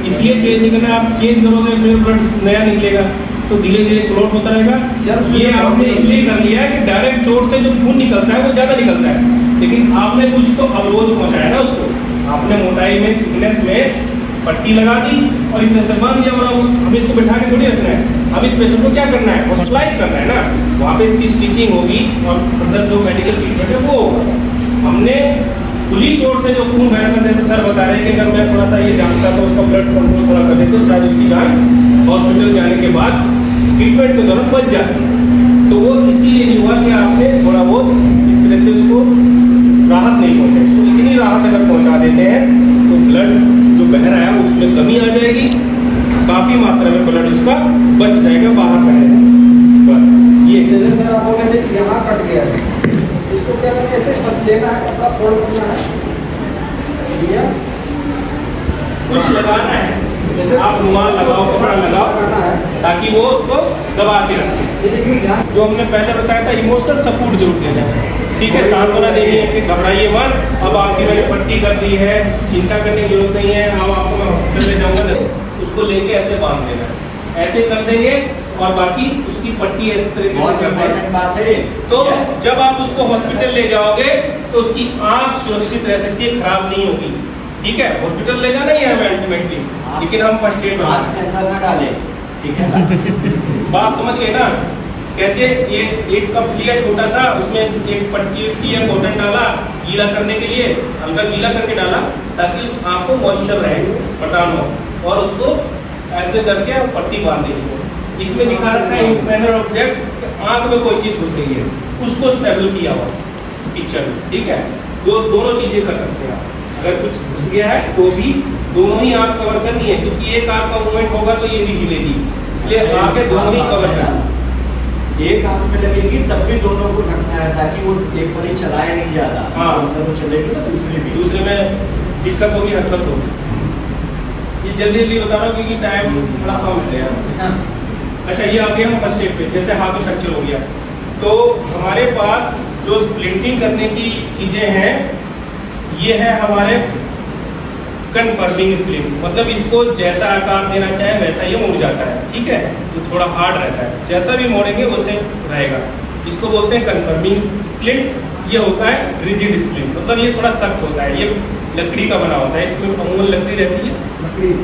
इसलिए चेंज नहीं करना है, आप चेंज करोगे फिर ब्लड नया निकलेगा तो धीरे धीरे क्लॉट होता रहेगा। ये आपने इसलिए कर लिया है कि डायरेक्ट चोट से जो खून निकलता है वो ज़्यादा निकलता है, लेकिन आपने कुछ तो अवरोध पहुंचाया ना उसको। आपने मोटाई में, थिकनेस में पट्टी लगा दी और इस तरह से बांध दिया, और हमें इसको बिठा के थोड़ी रखना है। अब इस पेशेंट को क्या करना है, हॉस्पिटलाइज करना है ना, वहाँ पे इसकी स्टिचिंग होगी और फर्दर जो मेडिकल ट्रीटमेंट है वो होगा। हमने खुली चोट से जो खून बह रहा था, जैसे सर बता रहे हैं कि अगर मैं थोड़ा सा ये जानता तो उसका ब्लड कंट्रोल थोड़ा कर देते तो शायद उसकी जान हॉस्पिटल जाने के बाद ट्रीटमेंट के दौरान बच जाती। तो वो इसीलिए नहीं हुआ कि आपने थोड़ा बहुत इस तरह से उसको राहत नहीं पहुँचाई। तो इतनी राहत अगर पहुँचा देते हैं तो ब्लड जो बह रहा है उसमें कमी आ जाएगी, काफ़ी मात्रा में ब्लड उसका बच जाएगा बाहर बहने से। बस ये जैसे सर आप बोले थे यहाँ कट गया है, इसको क्या करना है, ऐसे बस लेना है, कपड़ा फोल्ड करना है, लिया, कुछ लगाना है, जैसे आप रुमाल लगाओ, कपड़ा लगाओ, लगाना है, ताकि वो उसको दबा के रखे। ये देखिए ध्यान, जो हमने पहले बताया था, इमोशनल सपोर्ट जरूर देना है, ठीक है। सांत्वना देनी है कि घबराइए मत, अब आपकी मैंने पट्टी कर दी है, चिंता करने की जरूरत नहीं है, अब आपको मैं हॉस्पिटल ले जाऊंगा, उसको लेके ऐसे बांध देना है, ऐसे कर देंगे और बाकी उसकी पट्टी इस तरीके से कर देंगे। बात है तो जब आप उसको हॉस्पिटल ले जाओगे तो उसकी आंख सुरक्षित रह सकती है, खराब नहीं होगी, ठीक है। हॉस्पिटल ले जाना ही है हमें अल्टीमेटली, लेकिन हम फर्स्ट एड हाथ से अंदर ना डालें, ठीक है ना? बात समझ गए ना, कैसे ये एक कप लिया छोटा सा, उसमें एक पट्टी की या कॉटन डाला गीला करने के लिए, हल्का गीला करके डाला ताकि उस आंख को मॉइस्चर रहे, प्रदान हो, और उसको ऐसे करके पट्टी बांध देंगे। इसमें दिखा रखा है इंटरनल ऑब्जेक्ट, आंख में कोई चीज घुस गई है, उसको स्टेबल किया हुआ पिक्चर में, ठीक है। दोनों चीजें कर सकते हैं आप, अगर कुछ घुस गया है तो भी दोनों ही आंख कवर करनी है, क्योंकि एक आंख का मूवमेंट होगा तो ये भी हिलेगी, इसलिए आंखें दोनों ही कवर करना। एक आंख में लगेगी तब भी दोनों को ढकना है ताकि वो एक बार ही चलाए नहीं ज्यादा। हाँ। अंदर वो चलेगी ना दूसरे में दिक्कत होगी, हरकत होगी। ये जल्दी जल्दी बता रहा हूँ क्योंकि टाइम थोड़ा कम है यार। अच्छा, ये आ गया हम फर्स्ट एड पे, जैसे हाथ में फ्रैक्चर हो गया तो हमारे पास जो स्प्लिंटिंग करने की चीजें हैं, ये है हमारे कन्फर्मिंग स्प्लिंट, मतलब इसको जैसा आकार देना चाहे वैसा ये मुड़ जाता है, ठीक है। तो थोड़ा हार्ड रहता है, जैसा भी मोड़ेंगे वैसे रहेगा। इसको बोलते हैं कन्फर्मिंग स्प्लिंट, ये होता है रिजिड स्प्लिंट, मतलब ये थोड़ा सख्त होता है, ये लकड़ी का बना होता है, इसमें अमूमन लकड़ी रहती है,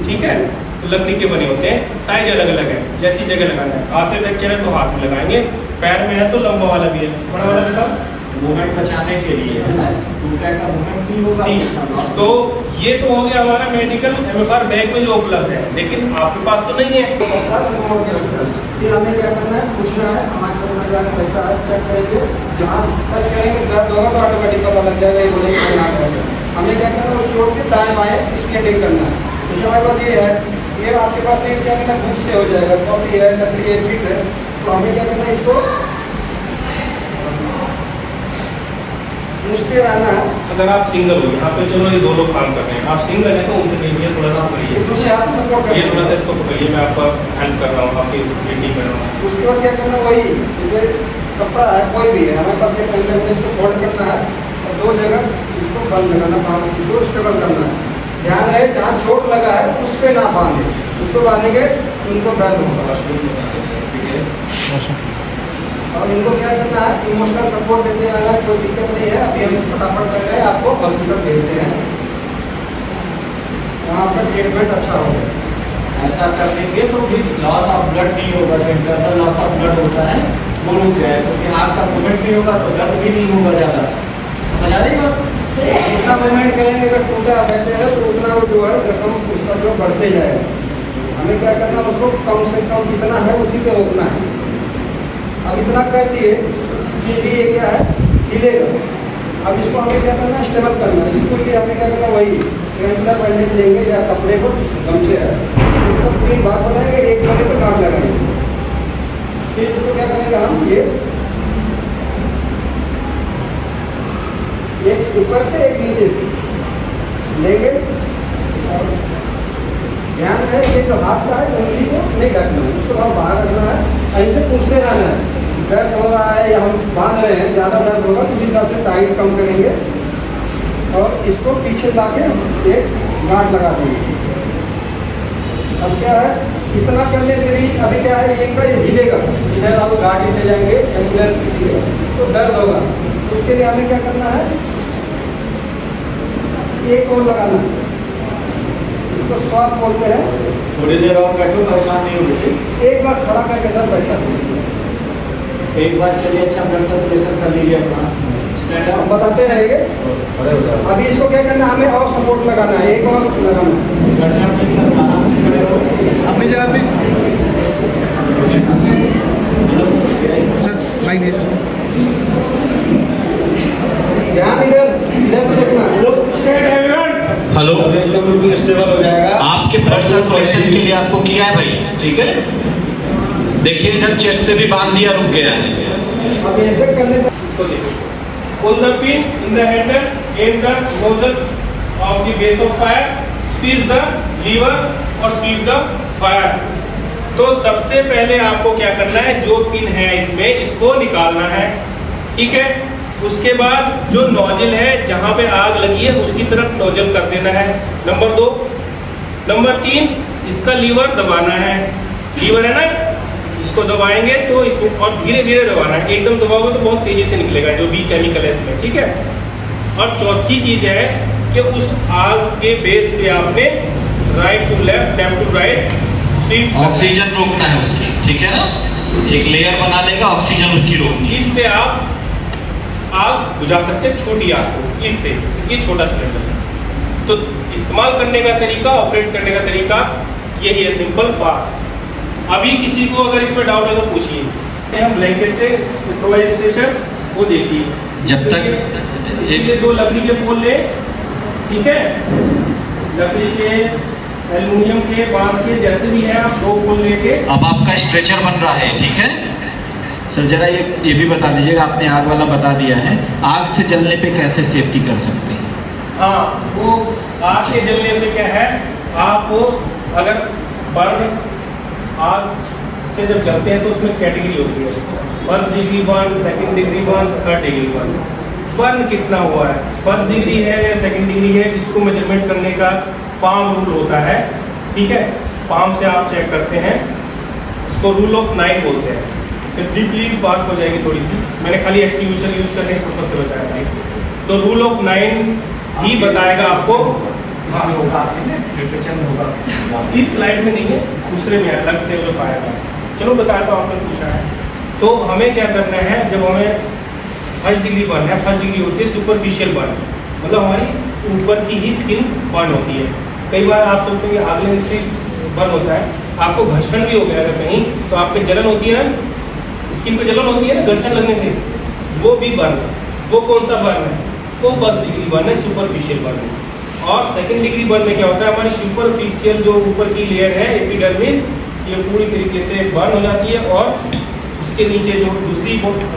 ठीक है, तो लकड़ी के बने होते हैं। साइज अलग अलग है, जैसी जगह लगाना है, हाथ में फ्रैक्चर है तो हाथ में लगाएंगे, पैर में है तो लंबा वाला भी है, बड़ा वाला बताओ, मूवमेंट बचाने के लिए है ना, टूटने का मूवमेंट नहीं होगा। ठीक, तो ये तो हो गया हमारा मेडिकल MFR बैग में जो उपलब्ध है, लेकिन आपके पास तो नहीं है। फिर हमें क्या करना है, पूछना है हमारे को में जाकर पैसा है, चेक करेंगे, जहाँ टच करेंगे दर्द होगा तो ऑटोमेटिक पता लग जाएगा, ये बोलेंगे ना करेंगे। हमें क्या करना है, उस चोट के दाएं बाएं स्केटिंग करना है। तो जब हमारे पास ये है, ये आपके पास नहीं क्या करना, बुक से हो जाएगा, कॉपी है, लकड़ी है, फिट है, तो हमें क्या करना है, इसको मुझते रहना है। अगर आप सिंगल हो, यहाँ पे चलो ये दो लोग काम कर रहे हैं, आप सिंगल है तो उनसे कहिए थोड़ा सा पकड़िए, दूसरे हाथ से सपोर्ट ये थोड़ा सा करेंगे। इसको पकड़िए, मैं आपका हेल्प कर रहा हूँ, आपकी मीटिंग कर रहा हूँ। उसके बाद क्या करना, वही जैसे कपड़ा है कोई भी है, हमारे पास एक अंदर में इसको फोल्ड करना है और दो जगह इसको बंद लगाना, इसको स्टेबल करना है। ध्यान रहे जहाँ चोट लगा है उस पर ना बांधे, उसको बांधेंगे उनको दर्द होगा। और इनको क्या करना है, इमोशनल सपोर्ट देते रहना, कोई दिक्कत नहीं है। अभी हम फटाफट कर रहे हैं, आपको हॉस्पिटल भेजते हैं, वहाँ पर ट्रीटमेंट अच्छा होगा। ऐसा कर देंगे तो फिर लॉस ऑफ ब्लड नहीं होगा, जो इंटरनल लॉस ऑफ ब्लड होता है वो रुक जाए, क्योंकि हाथ का मूवमेंट नहीं होगा तो ब्लड भी नहीं होगा ज़्यादा। समझ आ रही बात? जितना मूवमेंट करेंगे, अगर टूटा बचे है तो उतना वो जो है जख्म उसका जो बढ़ते जाएगा। हमें क्या करना, उसको कम से कम जितना है उसी पे रोकना है। अब इतना कर दिए कि ये क्या है, हिलेगा। अब इसको हमें क्या करना है, स्टेबल करना है। इसको लिए हमें क्या करना, वही रेगुलर बैंडेज लेंगे या कपड़े को गमछे है, इसको 3 भाग बनाएंगे, एक वाले पर गांठ लगाएंगे। फिर इसको क्या करेंगे हम, ये एक ऊपर से एक नीचे से लेंगे और ध्यान है ये जो हाथ का है उंगली को नहीं ढकना है, उसको हम बाहर रखना है, ऐसे पूछते रहना है। दर्द हो रहा है या हम बांध रहे हैं, ज़्यादा दर्द होगा तो जिस हिसाब से टाइट कम करेंगे और इसको पीछे ला के एक गांठ लगा देंगे। अब क्या है, इतना करने में भी अभी क्या है, इनका ये हिलेगा, इधर आप गाड़ी ले जाएंगे एम्बुलेंस के लिए तो दर्द होगा, उसके लिए हमें क्या करना है, एक और लगाना है, इसको स्वाद बोलते हैं। थोड़ी देर और बैठो, परेशान नहीं होगी। एक बार खड़ा करके सर बैठा, एक बार चलिए, अच्छा ब्लड सर्कुलेशन कर लीजिए अपना, स्टैंड हम अप। बताते रहेंगे। अभी इसको क्या करना है, हमें और सपोर्ट लगाना है, एक और लगाना है। अपनी जगह पे सर भाई नहीं सर, ध्यान इधर इधर पे देखना है। हेलो, स्टेबल हो जाएगा। आपके ब्लड सर्कुलेशन के लिए आपको किया है भाई, ठीक है। देखिए इधर चेस्ट से भी बांध दिया, रुक गया है। अब ऐसे करने से इसको देखो, pull the pin in the handle, aim the nozzle of the base of fire, squeeze the lever और sweep the fire। तो सबसे पहले आपको क्या करना है, जो पिन है इसमें इसको निकालना है, ठीक है। उसके बाद जो नोजल है जहां पे आग लगी है उसकी तरफ नोजल कर देना है, नंबर 2। नंबर 3, इसका लीवर दबाना है, लीवर है ना, इसको दबाएंगे तो इसमें, और धीरे धीरे दबाना है, एकदम दबाओगे तो बहुत तेजी से निकलेगा जो भी केमिकल है इसमें, ठीक है। और चौथी चीज है कि उस आग के बेस पे आपने right to left, left to right sweep, oxygen रोकना है उसकी, ठीक है ना, एक लेयर बना लेगा, ऑक्सीजन उसकी रोकनी है। इससे आप आग बुझा सकते हैं, छोटी आग को, इससे, ये छोटा सिलेंडर है। तो इस्तेमाल करने का तरीका, ऑपरेट करने का तरीका यही है, सिंपल फास्ट। अभी किसी को अगर इसमें डाउट है तो पूछिए। हम ब्लैंकेट से स्टेशन वो देखिए, जब तक इसलिए 2 लकड़ी के पोल ले, ठीक है, लकड़ी के, एल्युमिनियम के, बांस के, जैसे भी है आप 2 पोल लेके। अब आपका स्ट्रेचर बन रहा है, ठीक है सर। जरा ये भी बता दीजिएगा, आपने आग वाला बता दिया है, आग से जलने पे कैसे सेफ्टी कर सकते हैं? हाँ, वो आग के जलने पे क्या है, आप अगर बर्न आग से जब जलते हैं तो उसमें कैटेगरी होती है, 1st degree burn, 2nd degree burn, 3rd degree burn. Burn कितना हुआ है, 1st डिग्री है या 2nd डिग्री है, इसको मेजरमेंट करने का पाम रूल होता है, ठीक है। पाम से आप चेक करते हैं, इसको रूल ऑफ 9 बोलते हैं। फिर डीपली बात हो जाएगी थोड़ी सी। मैंने खाली एक्सटिंग्विशर यूज करने के पर्पज से बताया था। तो रूल ऑफ 9 ही बताएगा आपको। इसमें होगा लिटरेचर में होगा, इस स्लाइड में नहीं है, दूसरे में अलग से वो पाएगा। चलो बताया तो आपने पूछा है। तो हमें क्या करना है, जब हमें फर्स्ट डिग्री बर्न है, फर्स्ट डिग्री होती है सुपरफिशियल बर्न, मतलब हमारी ऊपर की ही स्किन बर्न होती है। कई बार आप सोचते हैं कि आगले से बर्न होता है, आपको घर्षण भी हो गया अगर कहीं, तो आप पे जलन होती है ना, स्किन पे जलन होती है ना घर्षण लगने से, वो भी बर्न। वो कौन सा बर्न है? वो फर्स्ट डिग्री बर्न है, सुपरफिशियल बर्न है। और सेकंड डिग्री बर्न में क्या होता है, हमारी सुपरफिशियल जो ऊपर की लेयर है एपिडर्मिस, ये पूरी तरीके से बर्न हो जाती है और उसके नीचे जो दूसरी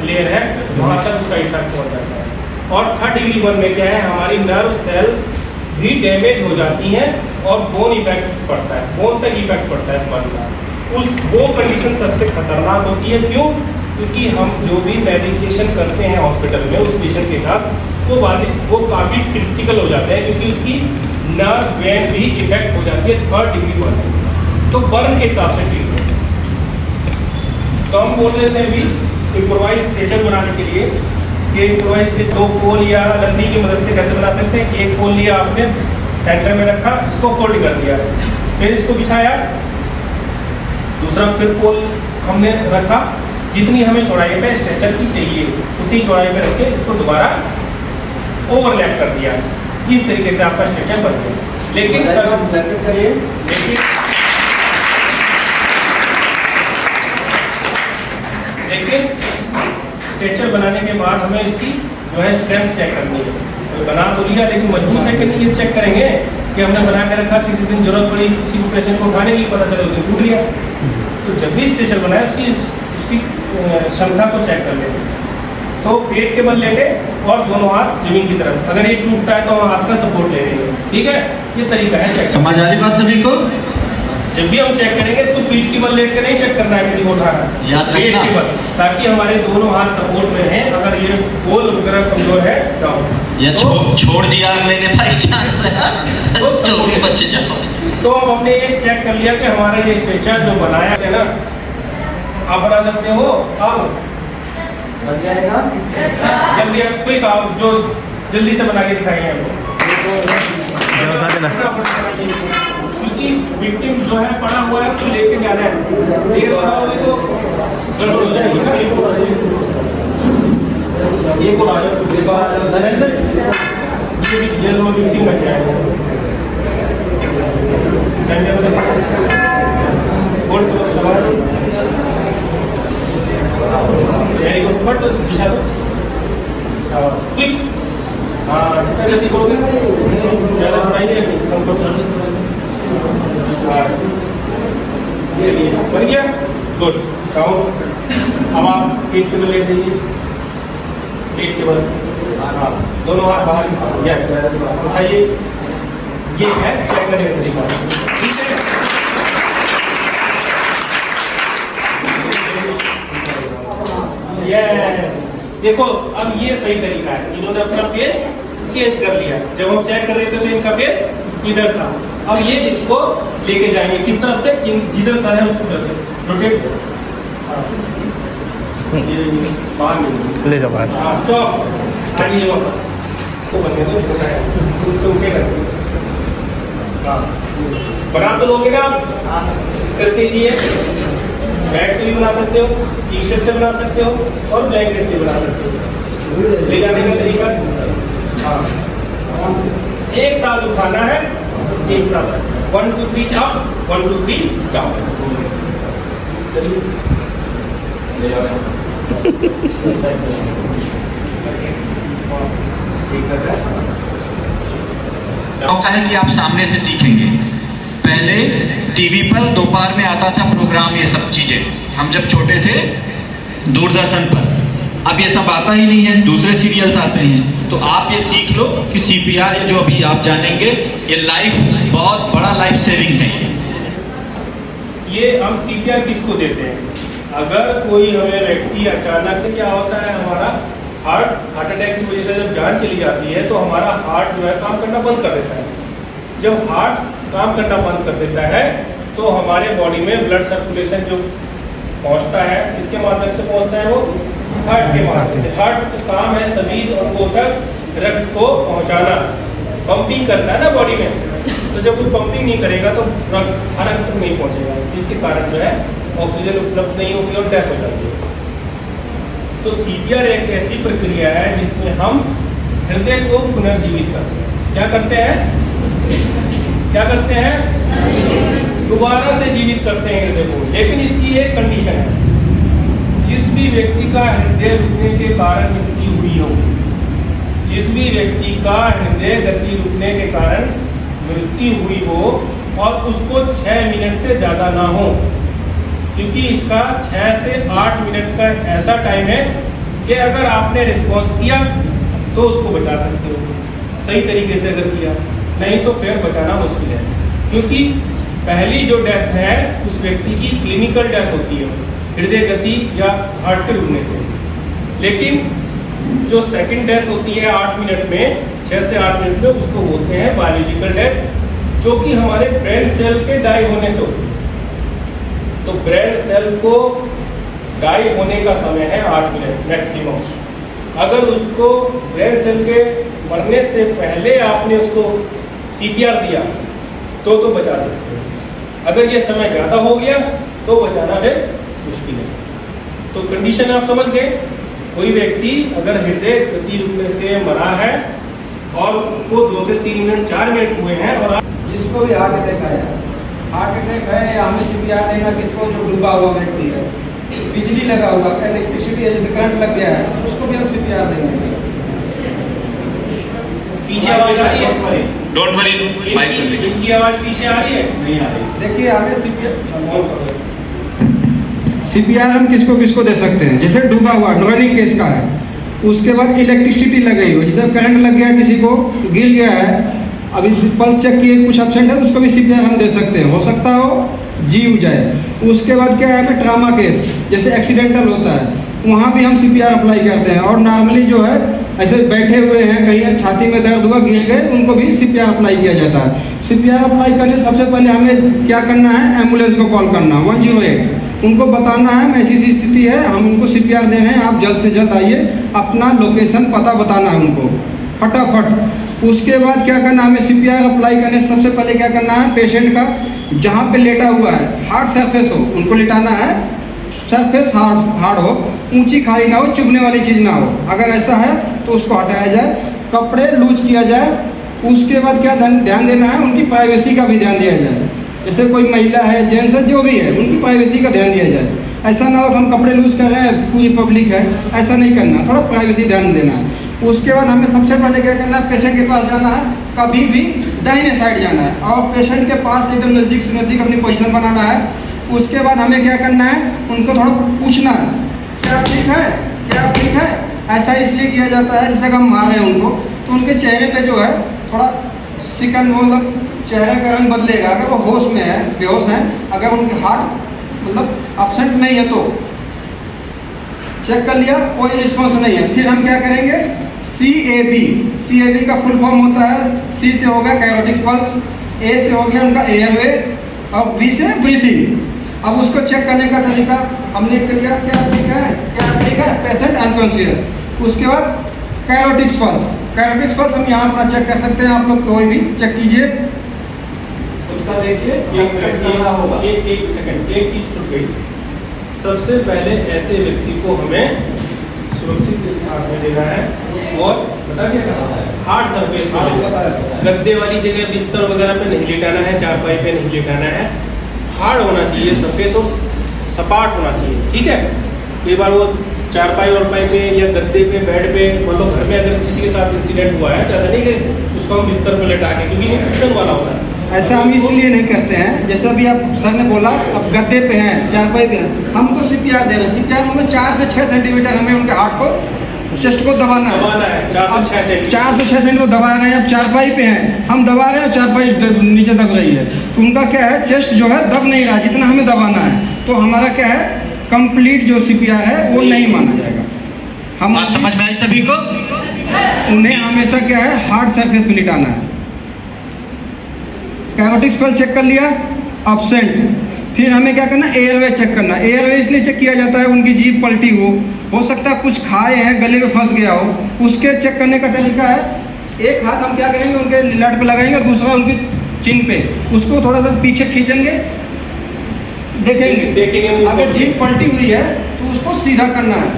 लेयर है वहाँ तक उसका इफेक्ट पहुँच जाता है। और थर्ड डिग्री बर्न में क्या है, हमारी नर्व सेल भी डैमेज हो जाती हैं और बोन इफेक्ट पड़ता है, बोन तक इफेक्ट पड़ता है इस बर्न का। वो कंडीशन सबसे खतरनाक होती है। क्यों? क्योंकि हम जो भी मेडिकेशन करते हैं हॉस्पिटल में उस पेशेंट के साथ, वो काफ़ी क्रिटिकल हो जाते हैं, क्योंकि उसकी नर्व वेन भी इफेक्ट हो जाती है थर्ड डिग्री बर्न। तो बर्न के हिसाब से ट्रीटमेंट तो हम बोल रहे थे अभी इम्प्रोवाइज स्ट्रेचर बनाने के लिए कि इम्प्रोवाइज स्ट्रेचर 2 पोल या लकड़ी की मदद से कैसे बना सकते हैं। एक पोल लिया आपने, सेंटर में रखा, इसको फोल्ड कर दिया, फिर इसको बिछाया, दूसरा फिर पोल हमने रखा, जितनी हमें चौड़ाई पे स्ट्रेचर की चाहिए उतनी चौड़ाई पे रख के इसको दोबारा ओवरलैप कर दिया। इस तरीके से आपका स्ट्रेचर बन गया। लेकिन स्ट्रेचर बनाने के बाद हमें इसकी जो है स्ट्रेंथ चेक करनी है। तो बना तो लिया, लेकिन मजबूत है कि नहीं ये चेक करेंगे कि हमने बना के रखा, किसी दिन जरूरत पड़ी किसी को पेशेंट को उठाने की, पता चले उस दिन टूट गया। तो जब भी स्ट्रेचर बनाए उसकी क्षमता को चेक कर लेते। तो पेट के बल लेटे और दोनों हाथ जमीन की तरफ, अगर ये टूटता है तो हम हाथ का सपोर्ट ले लेंगे। ठीक है, ये तरीका है चेक। समझ आ रही बात सभी को? जब भी हम चेक करेंगे इसको पीठ की बल लेट के नहीं चेक करना है किसी को उठाना, याद पेट रखना। की बल, ताकि हमारे दोनों हाथ सपोर्ट में हैं। अगर ये गोल वगैरह कमजोर है डाउन, या तो छोड़ दिया मैंने बाई चांस तो भी बच्चे जाओ। तो अब हमने ये चेक कर लिया कि हमारा ये स्ट्रेचर जो बनाया है ना, आप बना सकते हो। अब बन जाएगा। जल्दी आप क्विक आओ, जो जल्दी से बना के दिखाएंगे हमको। क्योंकि विक्टिम जो है पड़ा हुआ है उसको लेके जाना है, देर लगाओगे तो गड़बड़ हो जाएगी ना। ये को आ जाओ, ये भी जेल में विक्टिम बन जाएगा। बोल तो सवाल वेरी गुड, बट दिशा दो क्विक। हाँ, जितना जल्दी करोगे ज़्यादा चढ़ाई नहीं रखनी, कंफर्ट बन गया। Good sound. अब आप पेट के बल लेट जाइए, पेट के बल, हाँ दोनों हाथ बाहर, यस उठाइए। ये है चेक करने का तरीका। ठीक है, यस देखो अब ये सही तरीका है। इन्होंने अपना फेस चेंज कर लिया, जब हम चेक कर रहे थे तो इनका फेस इधर था। अब ये इसको लेके जाएंगे किस तरफ से, जिधर सर है उस तरफ से रोटेट। बाहर ले जाओ बाहर। हाँ स्टॉप, आइए वापस। तो बनने दो, छोटा है तो उठेगा। हाँ बना तो लोगे ना आप, इस तरह से ही है। बैग से भी बना सकते हो, टी शर्ट से बना सकते हो और ब्लैंकेट से बना सकते हो। ले जाने का तरीका, हाँ एक साथ उठाना है, एक साथ 1 2 3 अप, 1 2 3 डाउन। चलिए ले जाओ। मौका है कि आप सामने से सीखेंगे। पहले टीवी पर दोपहर में आता था प्रोग्राम, ये सब चीजें हम जब छोटे थे दूरदर्शन पर, अब ये सब आता ही नहीं है, दूसरे सीरियल्स आते हैं। तो आप ये सीख लो कि सीपीआर, ये जो अभी आप जानेंगे, ये लाइफ बहुत बड़ा लाइफ सेविंग है। ये हम सीपीआर किसको देते हैं? अगर कोई हमें व्यक्ति अचानक से, क्या होता है हमारा हार्ट अटैक की वजह से जब जान चली जाती है तो हमारा हार्ट जो है काम करना बंद कर देता है। जब हार्ट काम करना बंद कर देता है तो हमारे बॉडी में ब्लड सर्कुलेशन जो पहुंचता है, इसके माध्यम से पहुंचता है वो हार्ट के माध्यम से। हार्ट का काम है सभी अंगों तक रक्त को पहुंचाना, पंपिंग करना है ना बॉडी में। तो जब वो पंपिंग नहीं करेगा तो रक्त हर अंग तक नहीं पहुंचेगा, जिसके कारण जो है ऑक्सीजन उपलब्ध नहीं होगी और डेथ हो जाती है। तो सीपीआर एक ऐसी प्रक्रिया है जिसमें हम हृदय को पुनर्जीवित करते हैं। क्या करते हैं? क्या करते हैं? दोबारा से जीवित करते हैं हृदय को। लेकिन इसकी एक कंडीशन है, जिस भी व्यक्ति का हृदय रुकने के कारण मृत्यु हुई हो, जिस भी व्यक्ति का हृदय गति रुकने के कारण मृत्यु हुई हो और उसको 6 मिनट से ज़्यादा ना हो, क्योंकि इसका 6 से 8 मिनट का ऐसा टाइम है कि अगर आपने रिस्पॉन्स किया तो उसको बचा सकते हो, सही तरीके से अगर किया, नहीं तो फिर बचाना मुश्किल है। क्योंकि पहली जो डेथ है उस व्यक्ति की क्लिनिकल डेथ होती है हृदय गति या हार्ट के रुकने से। लेकिन जो सेकंड डेथ होती है 8 मिनट में, 6 से 8 मिनट में, उसको बोलते हैं बायोलॉजिकल डेथ, जो कि हमारे ब्रेन सेल के डाई होने से होती है। तो ब्रेन सेल को डाई होने का समय है 8 मिनट मैक्सिमम। अगर उसको ब्रेन सेल के मरने से पहले आपने उसको सीपीआर दिया तो बचा सकते हैं। अगर ये समय ज़्यादा हो गया तो बचाना फिर मुश्किल है। तो कंडीशन आप समझ गए। कोई व्यक्ति अगर हृदय गति रुकने से मरा है और उसको 2 से 3 मिनट 4 मिनट हुए हैं और जिसको भी हार्ट अटैक आया, हार्ट अटैक है या हमें सीपीआर देना, किसको जो डूबा हुआ व्यक्ति है, बिजली लगा हुआ, इलेक्ट्रिसिटी है, जैसे करंट लग गया है, उसको भी हम सीपीआर देंगे। पीछे आवाज आ रही है? डोंट वरी, माइक इनकी आवाज पीछे आ रही है? नहीं आ रही। देखिए हमें सीपीआर हम किसको किसको दे सकते हैं। जैसे डूबा हुआ रनिंग केस का है, उसके बाद इलेक्ट्रिसिटी लग गई हो, जैसे करंट लग गया, किसी को गिर गया है, अभी पल्स चेक किए कुछ एब्सेंट है, उसको भी सीपीआर हम दे सकते हैं, हो सकता हो जीव जाए। उसके बाद क्या है, हमें ट्रामा केस जैसे एक्सीडेंटल होता है, वहाँ भी हम सीपीआर अप्लाई करते हैं। और नॉर्मली जो है ऐसे बैठे हुए हैं, कहीं छाती में दर्द हुआ, गिर गए, उनको भी सीपीआर अप्लाई किया जाता है। सीपीआर अप्लाई करने सबसे पहले हमें क्या करना है, एम्बुलेंस को कॉल करना 108, उनको बताना है मैं ऐसी स्थिति है, हम उनको सीपीआर दे रहे हैं, आप जल्द से जल्द आइए, अपना लोकेशन पता बताना है उनको फटाफट। उसके बाद क्या करना है, हमें सीपीआर अप्लाई करने से सबसे पहले क्या करना है, पेशेंट का जहाँ पे लेटा हुआ है हार्ड सरफेस हो, उनको लेटाना है, सरफेस हार्ड हो, ऊंची खाली ना हो, चुभने वाली चीज़ ना हो। अगर ऐसा है तो उसको हटाया जाए, कपड़े लूज किया जाए। उसके बाद क्या ध्यान देना है, उनकी प्राइवेसी का भी ध्यान दिया जाए। जैसे कोई महिला है, जेंट्स है, जो भी है, उनकी प्राइवेसी का ध्यान दिया जाए। ऐसा ना हो कि हम कपड़े लूज कर रहे हैं, पूरी पब्लिक है, ऐसा नहीं करना, थोड़ा प्राइवेसी ध्यान देना है। उसके बाद हमें सबसे पहले क्या करना है, पेशेंट के पास जाना है, कभी भी दाहिने साइड जाना है और पेशेंट के पास एकदम नज़दीक से नज़दीक अपनी पोजीशन बनाना है। उसके बाद हमें क्या करना है, उनको थोड़ा पूछना है, क्या ठीक है, क्या ठीक है। ऐसा इसलिए किया जाता है जैसे कि हम मारे उनको, तो उनके चेहरे पे जो है थोड़ा सिकन, मतलब चेहरे का रंग बदलेगा। अगर वो होश में है, बेहोश है, अगर उनके हार्ट मतलब एब्सेंट नहीं है तो चेक कर लिया, कोई रिस्पॉन्स नहीं है, फिर हम क्या करेंगे, CAB का फुल फॉर्म होता है, C से हो गया कैरोटिक पल्स, A से हो गया उनका एयरवे और B से ब्रीथिंग। अब उसको चेक करने का तरीका हमने कर लिया, क्या ठीक है, क्या ठीक है, पेशेंट अनकॉन्शियस। उसके बाद कैरोटिक पल्स हम यहाँ अपना चेक कर सकते हैं, आप लोग कोई भी चेक कीजिए। उसका देखिए एक सेकंड, एक चीज छूट गई। सबसे पहले ऐसे व्यक्ति को हमें सुरक्षित स्थान में देना है और बता क्या कहा है, हार्ड सरफेस पर, गद्दे वाली जगह बिस्तर वगैरह पे नहीं लेटाना है, चारपाई पे नहीं लेटाना है, हार्ड होना चाहिए सरफेस और सपाट होना चाहिए, ठीक है। कई बार वो चारपाई और पाई पे या गद्दे पे, बेड पे, मतलब घर में अगर किसी के साथ इंसिडेंट हुआ है तो ऐसा नहीं कि उसको हम बिस्तर पे लेटा के, क्योंकि वो कुशन वाला होता है। ऐसा हम इसलिए नहीं करते हैं, जैसे अभी आप सर ने बोला, अब गद्दे पे हैं, चारपाई पे हैं, हम तो सीपीआर दे रहे हैं। सीपीआर मतलब 4 से 6 सेंटीमीटर हमें उनके हार्ट को, चेस्ट को दबाना है 4 से 6 सेंटीमीटर। 4 से 6 सेंटीमीटर दबा रहे हैं। अब चारपाई पे हैं, हम दबा रहे हैं, चारपाई नीचे दब रही है, तो उनका क्या है, चेस्ट जो है दब नहीं रहा जितना हमें दबाना है, तो हमारा क्या है, कंप्लीट जो सीपीआर है वो नहीं माना जाएगा। हम बात समझ में आई सभी को? उन्हें हमेशा क्या है, हार्ड सरफेस पे लिटाना है। कैरोटिक पल्स चेक कर लिया, एब्सेंट, फिर हमें क्या करना, एयरवे चेक करना। एयरवे इसलिए चेक किया जाता है, उनकी जीभ पलटी हो सकता है कुछ खाए हैं गले में फंस गया हो, उसके चेक करने का तरीका है, एक हाथ हम क्या करेंगे उनके लट पे लगाएंगे और दूसरा उनकी चिन पे, उसको थोड़ा सा पीछे खींचेंगे, देखेंगे मुंह अगर को। जीभ पलटी हुई है तो उसको सीधा करना है।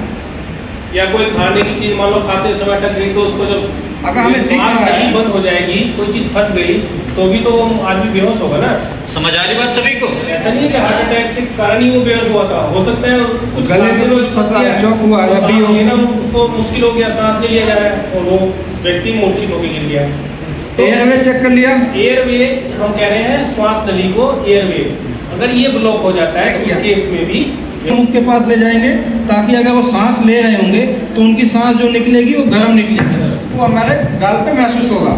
या कोई खाने की चीज मान लो खाते समय अटक गई तो उसको जब अगर हमें दिख श्वास रहा है नहीं बंद हो जाएगी, कोई चीज फंस गई तो भी तो आदमी बेहोश होगा ना। समझ आ रही बात सभी को? ऐसा नहीं है कि हार्ट अटैक के कारण ही वो बेहोश हुआ था, हो सकता है कुछ गले में खाते कुछ हुए फंसा है, गया, चौक हुआ है, तो अभी सांस हो- लेना उसको मुश्किल हो गया, सांस नहीं लिया जा रहा है और वो व्यक्ति मूर्छित होकर गिर गया। तो एयरवे चेक कर लिया, एयरवे हम कह रहे हैं श्वास नली को एयरवे, अगर ये ब्लॉक हो जाता है तो उस केस में भी मुंह के पास ले जाएंगे ताकि अगर वो सांस ले रहे होंगे तो उनकी सांस जो निकलेगी वो गर्म निकलेगी, वो हमारे गाल पे महसूस होगा।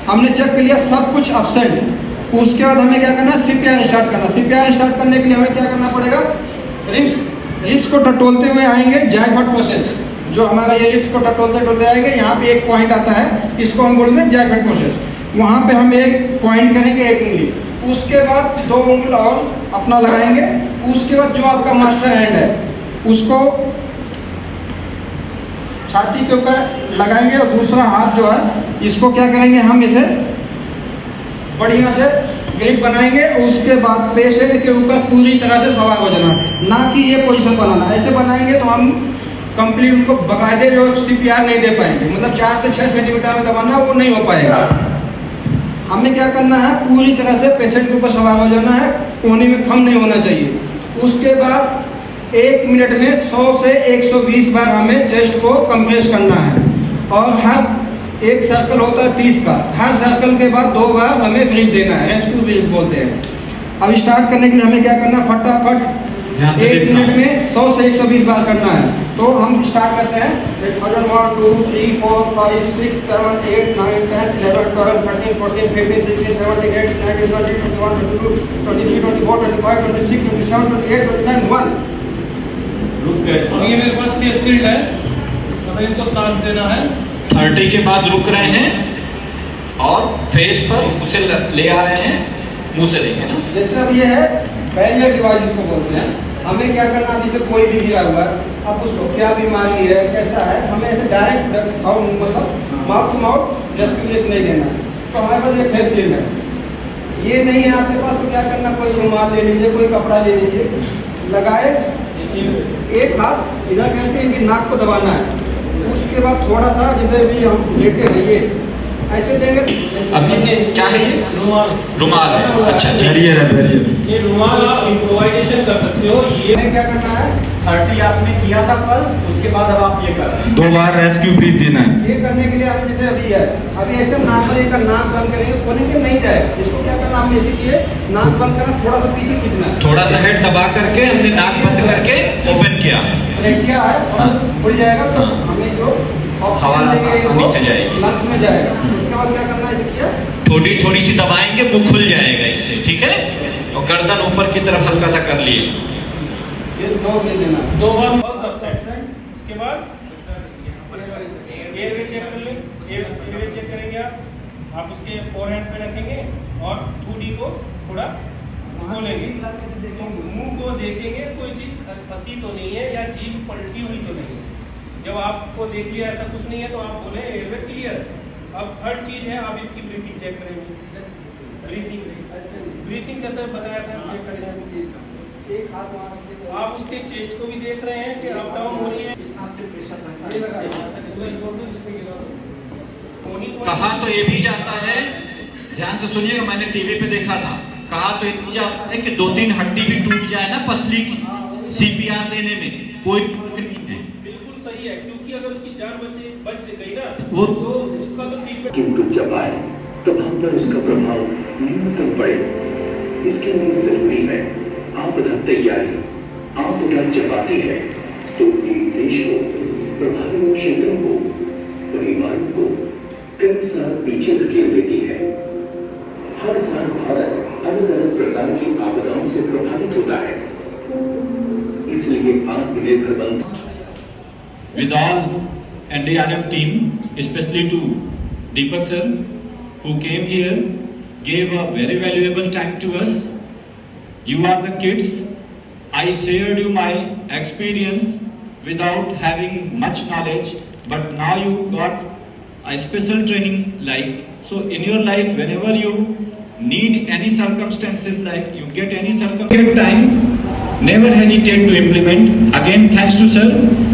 हमने चेक कर लिया सब कुछ अपसेंट। उसके बाद हमें क्या करना है, सीपीआर स्टार्ट करना। सीपीआर स्टार्ट करने के लिए हमें क्या करना पड़ेगा, रिब्स को टटोलते हुए आएंगे, जैकपॉट प्रोसेस, जो हमारा ये रिब्स को टटोलते टटोलते आएंगे, यहाँ पे एक पॉइंट आता है, इसको हम बोलते हैं जैकपॉट प्रोसेस। वहाँ पे हम एक पॉइंट करेंगे, एक उंगली, उसके बाद 2 उंगली और अपना लगाएंगे, उसके बाद जो आपका मास्टर हैंड है उसको छाती के ऊपर लगाएंगे और दूसरा हाथ जो है इसको क्या करेंगे, हम इसे बढ़िया से ग्रिप बनाएंगे। उसके बाद पेशेंट के ऊपर पूरी तरह से सवार हो जाना, ना कि ये पोजीशन बनाना। ऐसे बनाएंगे तो हम कंप्लीट उनको बाकायदे जो सीपीआर नहीं दे पाएंगे, मतलब 4 से 6 सेंटीमीटर में दबाना वो नहीं हो पाएगा। हमें क्या करना है, पूरी तरह से पेशेंट के ऊपर सवार हो जाना है, कोने में खम नहीं होना चाहिए। उसके बाद 1 मिनट में 100 से 120 बार हमें चेस्ट को कंप्रेस करना है और हर एक सर्कल होता है 30 का, हर सर्कल के बाद 2 बार हमें ब्रीथ देना है, रेस्क्यू ब्रीथ बोलते हैं। अब स्टार्ट करने के लिए हमें क्या करना, फटाफट 1 मिनट में 100 से 120 बार करना है। तो हम स्टार्ट करते हैं, 1 2 3 4 5 6 7 8 9 10 11 12 13 14 15 16 17 18 19 20 21 22 23 24 25 26 27 28 29 1। रुक गए। और ये मेरे पास फेस शील्ड है, मतलब इनको सांस देना है। 30 के बाद रुक रहे हैं और फेस पर उसे ले आ रहे हैं, मुंह से लेंगे ना। जैसे अब ये है बैरियर डिवाइस इसको बोलते हैं। हमें क्या करना, जैसे कोई भी गिरा हुआ है, अब उसको क्या बीमारी है, कैसा है, हमें ऐसे डायरेक्ट और मतलब mouth to mouth rescue breath नहीं देना। तो हमारे पास एक फेस शील्ड है, ये नहीं है आपके पास तो क्या करना, कोई रुमाल ले लीजिए, कोई कपड़ा ले लीजिए, लगाए, एक हाथ इधर करके इनकी नाक को दबाना है। उसके बाद थोड़ा सा जैसे भी हम लेटे हैं ये ऐसे देंगे। अभी क्या है ये? रुमाल है, अच्छा बैरियर है, बैरियर। ये रुमाल आप इम्प्रोवाइजेशन कर सकते हो। ये हमें क्या करना है, 30 आपने किया था पल्स, उसके बाद अब आप ये कर रहे हैं। 2 बार रेस्क्यू ब्रीथ देना है। ये करने के लिए हमें जैसे अभी है, अभी ऐसे नॉर्मल इनका नाक बंद करेंगे, खोलेंगे नहीं जाएगा। इसको क्या करना, हमने इसीलिए नाक बंद करना, थोड़ा सा पीछे खींचना है। थोड़ा सा हेड दबा करके हमने नाक बंद करके ओपन किया, ब्रेक किया है, थोड़ा खुल जाएगा तो हमें जो हवा ऑक्सीजन देंगे आसानी वो से जाएगी। लंग्स में जाएगा। उसके बाद क्या करना है, इसे किया, थोड़ी थोड़ी सी दबाएंगे, मुंह खुल जाएगा इससे, ठीक है। और गर्दन ऊपर की तरफ हल्का सा कर लिए। ये 2 ले लेना है। 2 बार पल्स अपसेट, उसके बाद एयरवे चेक कर लें। एयरवे चेक करेंगे आप उसके फोरहेड पे रखेंगे और 2D को थोड़ा खोलेंगे, तो मुंह को देखेंगे कोई चीज फंसी तो नहीं है या जीभ पलटी हुई तो नहीं है। जब आपको देख लिया ऐसा कुछ नहीं है तो आप बोले एयरवे क्लियर। अब थर्ड चीज है, आप इसकी ब्रीथिंग चेक करेंगे। ब्रीथिंग कैसे बताया था, चेक करेंगे। एक हाथ वहाँ रखिए, आप उसके चेस्ट को भी देख रहे हैं कि अप डाउन हो रही है। इस हाथ से प्रेशर रखना ये है। लगा कहा तो ये भी जाता है, ध्यान से सुनिएगा, मैंने टीवी पे देखा था, कहा तो ये भी जाता है कि 2-3 हड्डी भी टूट जाए ना पसली की, सीपीआर देने में कोई फर्क नहीं है। बिल्कुल सही है, क्योंकि अगर उसकी जान बच गई ना वो तो उसका तो ट्रीटमेंट। किंतु जब आए तब हम पर उसका प्रभाव न्यूनतम पड़े। इसके लिए जरूरी है आपदा तैयारी। आपदा जब आती है तो एक देश को, प्रभावित क्षेत्रों को, परिवारों को कई साल पीछे धकेल देती है। हर साल भारत अलग अलग प्रकार की आपदाओं से प्रभावित होता है, इसलिए आत्मनिर्भर बन With all NDRF team, especially to Deepak sir, who came here, gave a very valuable time to us You are the kids. I shared you my experience without having much knowledge, but now you got a special training like. So in your life, whenever you need any circumstances, like you get any circumstance time, never hesitate to implement. Again, thanks to sir.